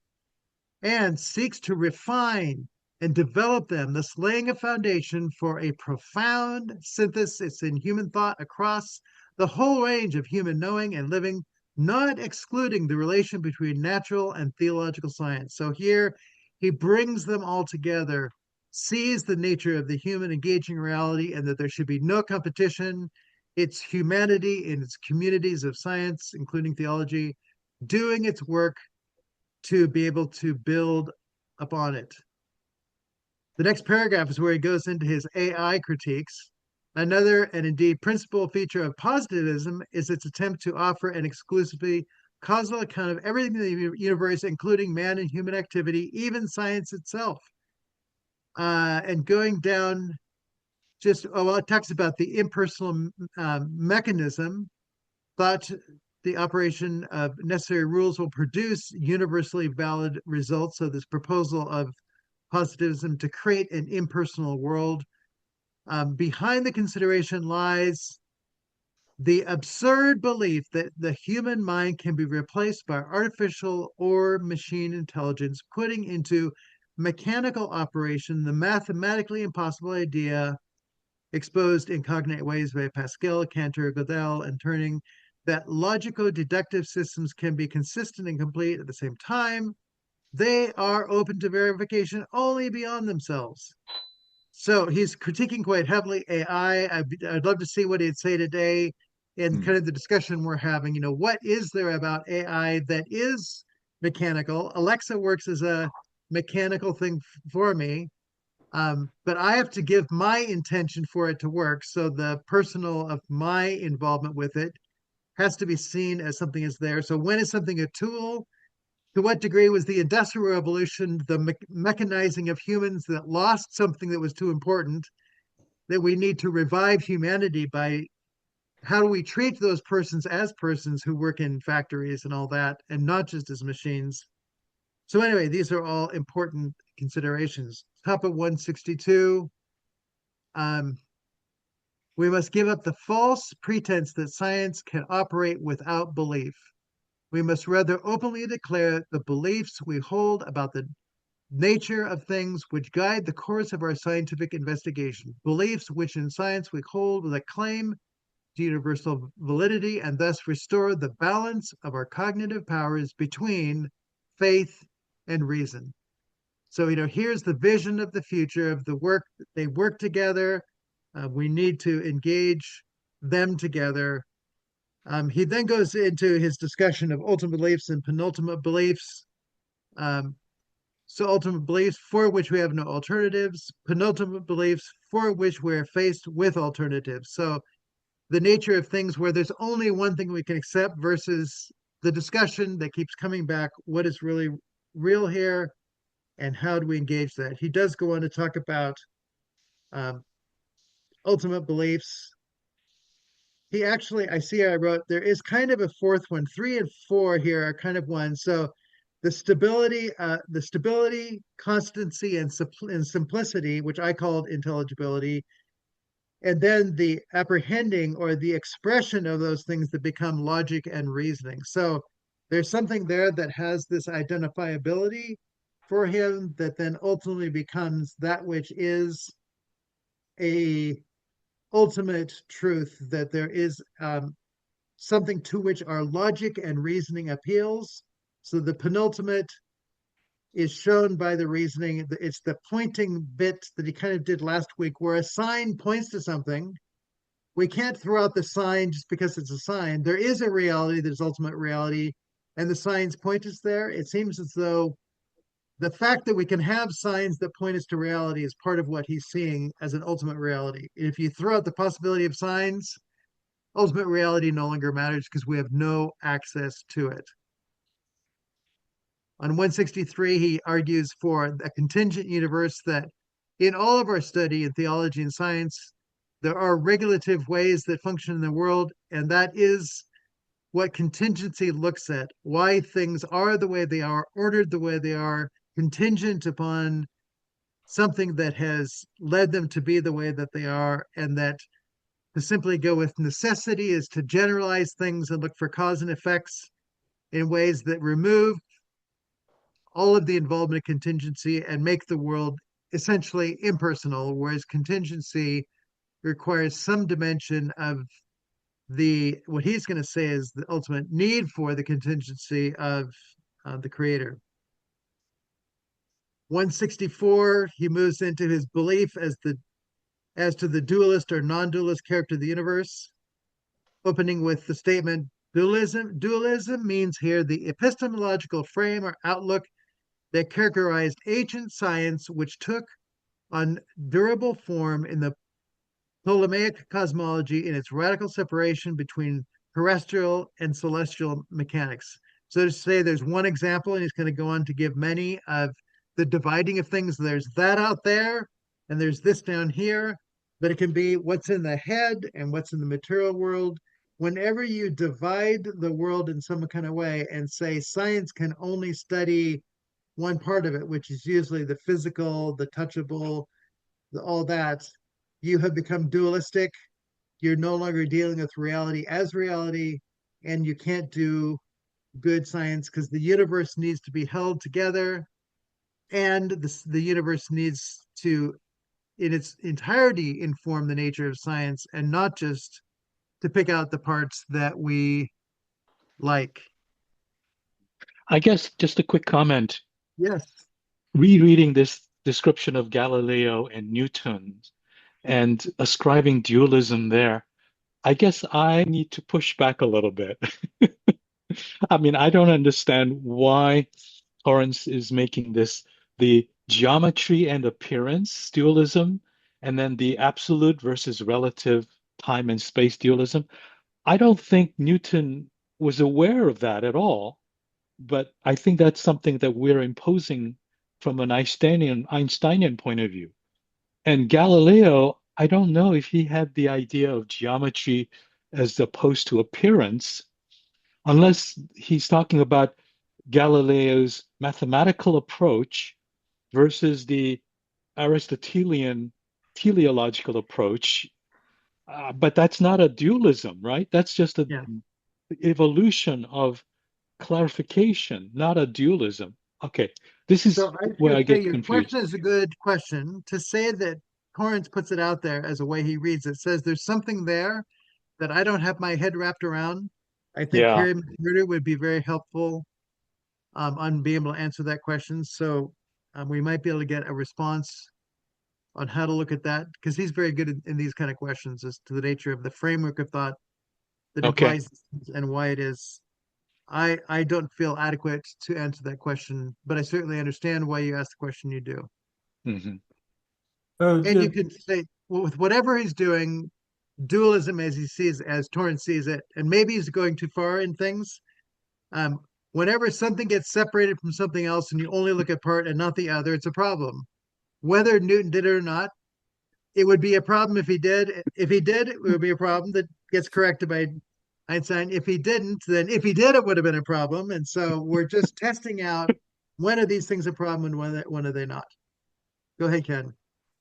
and seeks to refine and develop them, thus laying a foundation for a profound synthesis in human thought across the whole range of human knowing and living, not excluding the relation between natural and theological science. So here he brings them all together, sees the nature of the human engaging reality, and that there should be no competition. It's humanity in its communities of science, including theology, doing its work to be able to build upon it. The next paragraph is where he goes into his AI critiques. Another, and indeed principal feature of positivism is its attempt to offer an exclusively causal account of everything in the universe, including man and human activity, even science itself. And going down it talks about the impersonal mechanism, but the operation of necessary rules will produce universally valid results. So this proposal of positivism to create an impersonal world. Behind the consideration lies the absurd belief that the human mind can be replaced by artificial or machine intelligence, putting into mechanical operation the mathematically impossible idea exposed in cognate ways by Pascal, Cantor, Gödel, and Turing, that logico-deductive systems can be consistent and complete at the same time. They are open to verification only beyond themselves. So he's critiquing quite heavily AI. I'd love to see what he'd say today in kind of the discussion we're having. What is there about AI that is mechanical? Alexa works as a mechanical thing for me, but I have to give my intention for it to work. So the personal of my involvement with it has to be seen as something is there. So when is something a tool? To what degree was the Industrial Revolution the mechanizing of humans that lost something that was too important, that we need to revive humanity by how do we treat those persons as persons who work in factories and all that, and not just as machines? So anyway, these are all important considerations. Top of 162. We must give up the false pretense that science can operate without belief. We must rather openly declare the beliefs we hold about the nature of things which guide the course of our scientific investigation, beliefs which in science we hold with a claim to universal validity, and thus restore the balance of our cognitive powers between faith and reason. So, here's the vision of the future of the work. They work together. We need to engage them together. He then goes into his discussion of ultimate beliefs and penultimate beliefs. So ultimate beliefs for which we have no alternatives, penultimate beliefs for which we're faced with alternatives. So the nature of things where there's only one thing we can accept versus the discussion that keeps coming back, what is really real here? and how do we engage that? He does go on to talk about um, ultimate beliefs. He actually, I see I wrote, there is kind of a fourth one. 3 and 4 here are kind of one. So the stability, constancy, and simplicity, which I called intelligibility, and then the apprehending or the expression of those things that become logic and reasoning. So there's something there that has this identifiability for him that then ultimately becomes that which is a ultimate truth, that there is something to which our logic and reasoning appeals. So the penultimate is shown by the reasoning. It's the pointing bit that he kind of did last week, where a sign points to something. We can't throw out the sign just because it's a sign. There is a reality that is ultimate reality, and the signs point us there. It seems as though the fact that we can have signs that point us to reality is part of what he's seeing as an ultimate reality. If you throw out the possibility of signs, ultimate reality no longer matters because we have no access to it. On 163, he argues for a contingent universe, that in all of our study in theology and science, there are regulative ways that function in the world, and that is what contingency looks at, why things are the way they are, ordered the way they are, contingent upon something that has led them to be the way that they are, and that to simply go with necessity is to generalize things and look for cause and effects in ways that remove all of the involvement of contingency and make the world essentially impersonal, whereas contingency requires some dimension of the, what he's going to say is the ultimate need for the contingency of the creator. 164, he moves into his belief as to the dualist or non-dualist character of the universe, opening with the statement, dualism means here the epistemological frame or outlook that characterized ancient science, which took on durable form in the Ptolemaic cosmology in its radical separation between terrestrial and celestial mechanics. So to say there's one example, and he's going to go on to give many of the dividing of things. There's that out there, and there's this down here, but it can be what's in the head and what's in the material world. Whenever you divide the world in some kind of way and say science can only study one part of it, which is usually the physical, the touchable, all that, you have become dualistic. You're no longer dealing with reality as reality, and you can't do good science because the universe needs to be held together, and the universe needs to, in its entirety, inform the nature of science and not just to pick out the parts that we like. I guess just a quick comment. Yes. Rereading this description of Galileo and Newton and ascribing dualism there, I guess I need to push back a little bit. I mean, I don't understand why Torrance is making this the geometry and appearance dualism, and then the absolute versus relative time and space dualism. I don't think Newton was aware of that at all, but I think that's something that we're imposing from an Einsteinian point of view. And Galileo, I don't know if he had the idea of geometry as opposed to appearance, unless he's talking about Galileo's mathematical approach versus the Aristotelian teleological approach. But that's not a dualism, right? That's just an Yeah. evolution of clarification, not a dualism. Okay, this is So I was where going I to say get your confused. question is a good question. To say that Torrance puts it out there as a way he reads it, says there's something there that I don't have my head wrapped around. I think Yeah. Carrie McMurdo would be very helpful on being able to answer that question. So we might be able to get a response on how to look at that, because he's very good in these kind of questions as to the nature of the framework of thought that Okay. implies and why it is. I don't feel adequate to answer that question, but I certainly understand why you asked the question you do. Hmm. And you can say, well, with whatever he's doing, dualism as he sees, as Torrance sees it, and maybe he's going too far in things. Um, Whenever something gets separated from something else and you only look at part and not the other, it's a problem. Whether Newton did it or not, it would be a problem if he did. If he did, it would be a problem that gets corrected by Einstein. If he didn't, then if he did, it would have been a problem. And so we're just testing out when are these things a problem and when are they not. Go ahead, Ken.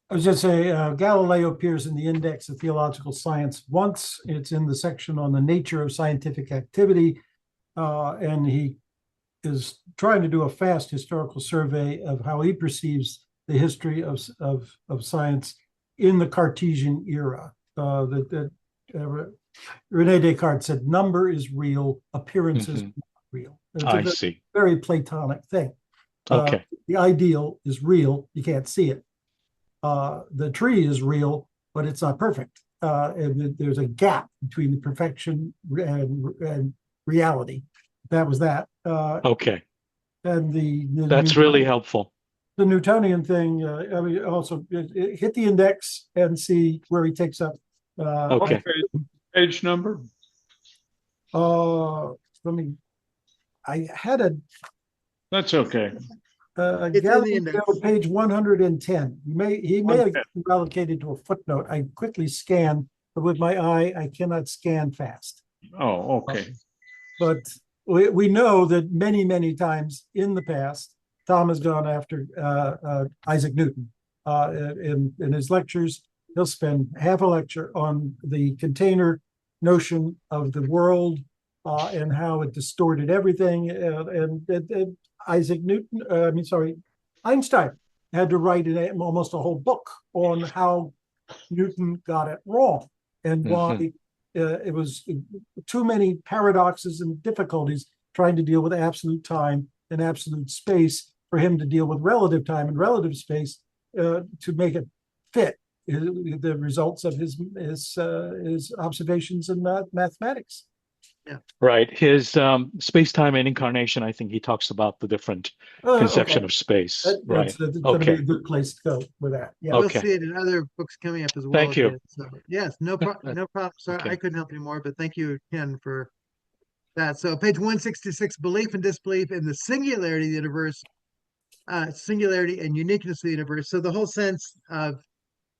I was just say Galileo appears in the Index of Theological Science once. It's in the section on the nature of scientific activity, and he is trying to do a fast historical survey of how he perceives the history of science in the Cartesian era. Rene Descartes said, "Number is real, appearance is not real." I see. Very Platonic thing. Okay. The ideal is real; you can't see it. The tree is real, but it's not perfect. And there's a gap between the perfection and reality. That was that. Okay. And That's really helpful. The Newtonian thing, I mean, also hit the index and see where he takes up. Okay. Page number? Let me, I had That's okay. Galileo, page 110. He may have 110. been relegated to a footnote. I quickly scanned, but with my eye, I cannot scan fast. Oh, okay. But we know that many times in the past, Tom has gone after Isaac Newton. In his lectures, he'll spend half a lecture on the container notion of the world and how it distorted everything. And Einstein had to write almost a whole book on how Newton got it wrong and why it was too many paradoxes and difficulties trying to deal with absolute time and absolute space for him to deal with relative time and relative space to make it fit the results of his observations in mathematics. Yeah. Right. His space-time and incarnation, I think he talks about the different conception of space. That's going to be a good place to go with that. Yeah. We'll see it in other books coming up as well. Thank you. So, yes, no problem. Sorry, Okay. I couldn't help anymore, but thank you, Ken, for that. So page 166, belief and disbelief in the singularity of the universe, singularity and uniqueness of the universe. So the whole sense of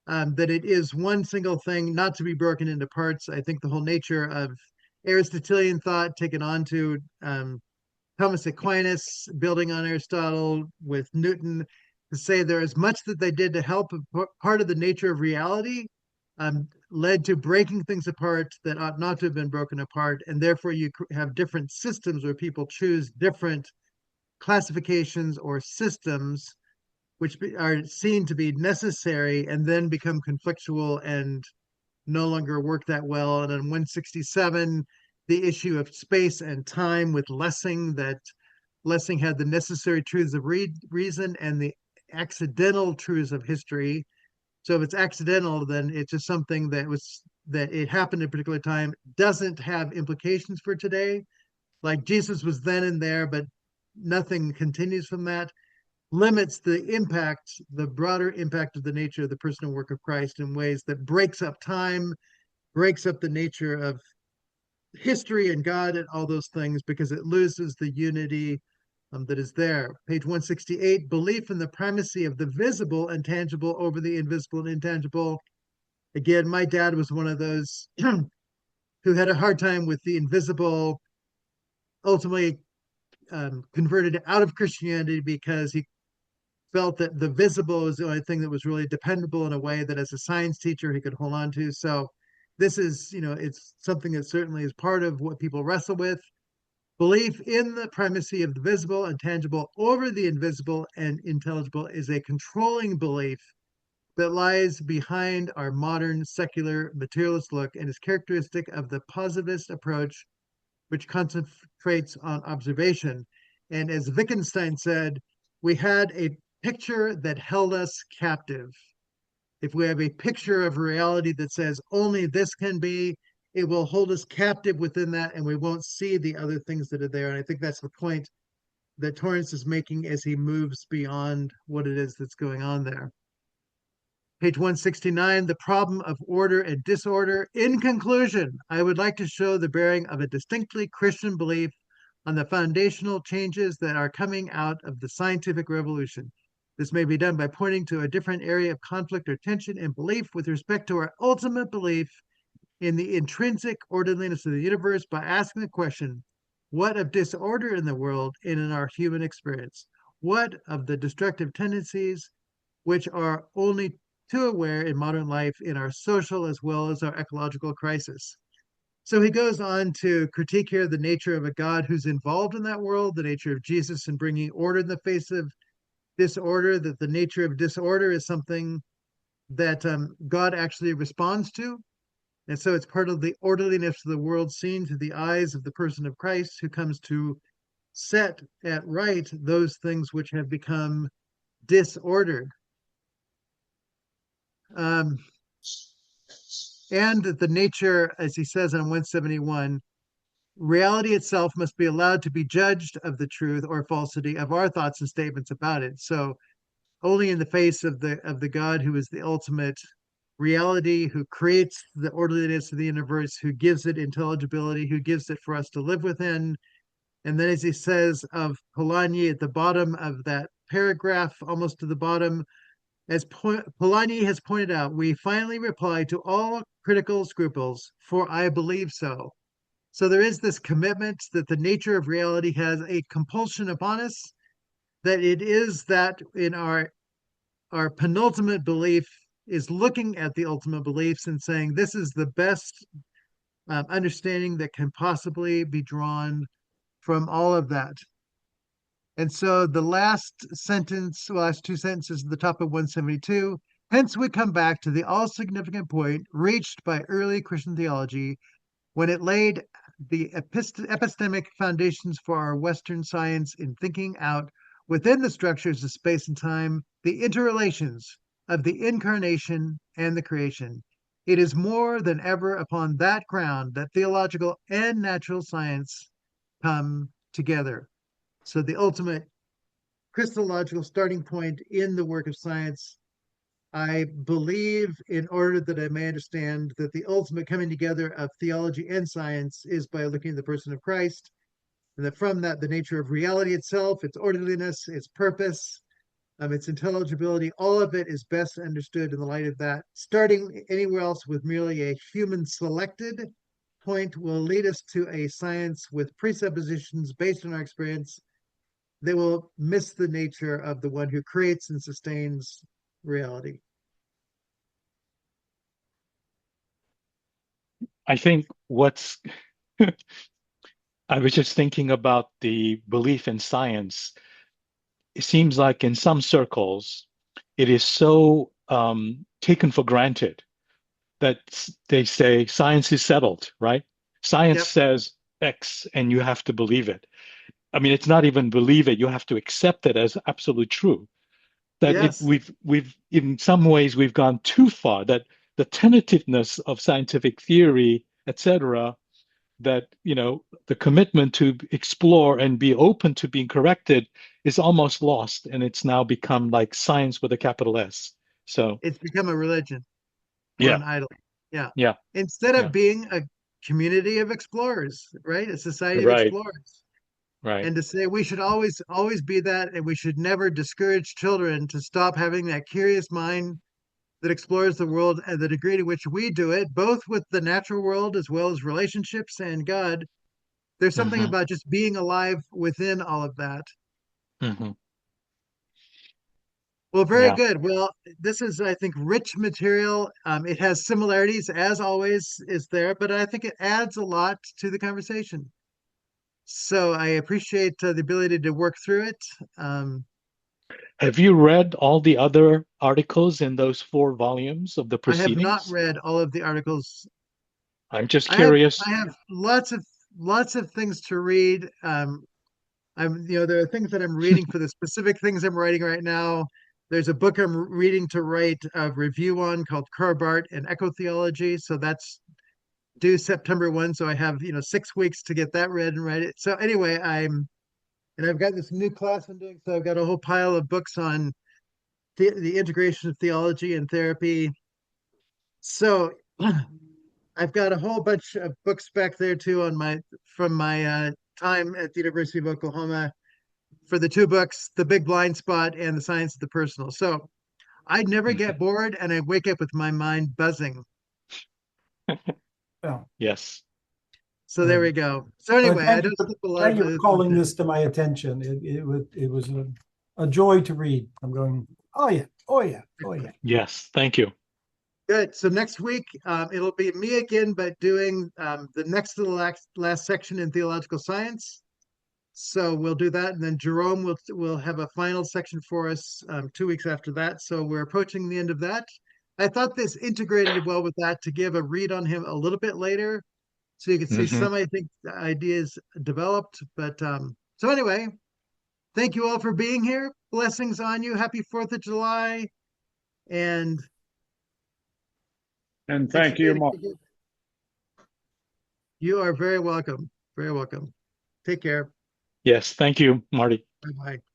that it is one single thing, not to be broken into parts. I think the whole nature of Aristotelian thought taken on to Thomas Aquinas, building on Aristotle with Newton, to say there is much that they did to help. Part of the nature of reality led to breaking things apart that ought not to have been broken apart. And therefore you have different systems where people choose different classifications or systems which are seen to be necessary and then become conflictual and no longer work that well. And in 167, the issue of space and time with Lessing, that Lessing had the necessary truths of reason and the accidental truths of history. So if it's accidental, then it's just something that it happened at a particular time, doesn't have implications for today. Like Jesus was then and there, but nothing continues from that. Limits the impact, the broader impact of the nature of the person and work of Christ in ways that breaks up time, breaks up the nature of history and God and all those things, because it loses the unity that is there. Page 168, belief in the primacy of the visible and tangible over the invisible and intangible. Again, my dad was one of those who had a hard time with the invisible, ultimately converted out of Christianity because he felt that the visible was the only thing that was really dependable in a way that as a science teacher he could hold on to. So this is, it's something that certainly is part of what people wrestle with. Belief in the primacy of the visible and tangible over the invisible and intelligible is a controlling belief that lies behind our modern secular materialist look and is characteristic of the positivist approach, which concentrates on observation. And as Wittgenstein said, we had a picture that held us captive. If we have a picture of reality that says only this can be, it will hold us captive within that, and we won't see the other things that are there. And I think that's the point that Torrance is making as he moves beyond what it is that's going on there. Page 169, the problem of order and disorder. In conclusion, I would like to show the bearing of a distinctly Christian belief on the foundational changes that are coming out of the scientific revolution. This may be done by pointing to a different area of conflict or tension in belief with respect to our ultimate belief in the intrinsic orderliness of the universe by asking the question, what of disorder in the world and in our human experience? What of the destructive tendencies which are only too aware in modern life in our social as well as our ecological crisis? So he goes on to critique here the nature of a God who's involved in that world, the nature of Jesus in bringing order in the face of disorder, that the nature of disorder is something that God actually responds to. And so it's part of the orderliness of the world seen through the eyes of the person of Christ, who comes to set at right those things which have become disordered. And that the nature, as he says on 171, reality itself must be allowed to be judged of the truth or falsity of our thoughts and statements about it. So only in the face of the God who is the ultimate reality, who creates the orderliness of the universe, who gives it intelligibility, who gives it for us to live within. And then, as he says of Polanyi at the bottom of that paragraph, almost to the bottom, as Polanyi has pointed out, we finally reply to all critical scruples, for I believe so. So there is this commitment that the nature of reality has a compulsion upon us, that it is that in our penultimate belief is looking at the ultimate beliefs and saying this is the best understanding that can possibly be drawn from all of that. And so the last sentence, last two sentences at the top of 172, hence we come back to the all significant point reached by early Christian theology when it laid the epistemic foundations for our Western science in thinking out within the structures of space and time the interrelations of the incarnation and the creation. It is more than ever upon that ground that theological and natural science come together. So the ultimate Christological starting point in the work of science, I believe, in order that I may understand that the ultimate coming together of theology and science is by looking at the person of Christ, and that from that, the nature of reality itself, its orderliness, its purpose, its intelligibility, all of it is best understood in the light of that. Starting anywhere else with merely a human selected point will lead us to a science with presuppositions based on our experience. They will miss the nature of the one who creates and sustains reality. I think I was just thinking about the belief in science. It seems like in some circles, it is so taken for granted that they say science is settled, right? Science Yep. says X and you have to believe it. I mean, it's not even believe it, you have to accept it as absolute true. That Yes. we've in some ways we've gone too far, that the tentativeness of scientific theory, etc., that the commitment to explore and be open to being corrected is almost lost, and it's now become like science with a capital S. So It's become a religion or yeah, an idol. Yeah. yeah, Instead of yeah, being a community of explorers, right? A society of right, explorers. right. And to say we should always be that, and we should never discourage children to stop having that curious mind that explores the world at the degree to which we do it, both with the natural world as well as relationships and God. There's something Hmm. about just being alive within all of that. Hmm. Well, very Yeah. good. Well, this is, I think, rich material. It has similarities, as always, is there, but I think it adds a lot to the conversation. So I appreciate the ability to work through it. Um, Have you read all the other articles in those 4 volumes of the I have not proceedings? read all of the articles. I'm just I have curious. I have lots of things to read. There are things that I'm reading for the specific things I'm writing right now. There's a book I'm reading to write a review on called Carbart and Ecotheology. So that's due September 1. So I have, 6 weeks to get that read and write it. So anyway, I've got this new class I'm doing. So I've got a whole pile of books on the integration of theology and therapy. So I've got a whole bunch of books back there too from my time at the University of Oklahoma for the two books, The Big Blind Spot and The Science of the Personal. So I never get bored, and I wake up with my mind buzzing. Well, Yes. So there we go. So anyway, I just thank you for calling this to my attention. It was a joy to read. I'm going, oh yeah, oh yeah, oh yeah. Yes. Thank you. Good. So next week, it'll be me again, but doing the next to the last section in theological science. So we'll do that, and then Jerome will have a final section for us 2 weeks after that. So we're approaching the end of that. I thought this integrated well with that to give a read on him a little bit later, so you can see some, I think, ideas developed. But so anyway, thank you all for being here. Blessings on you. Happy 4th of July, and thank you, Mark. You are very welcome. Very welcome. Take care. Yes. Thank you, Marty. Bye-bye.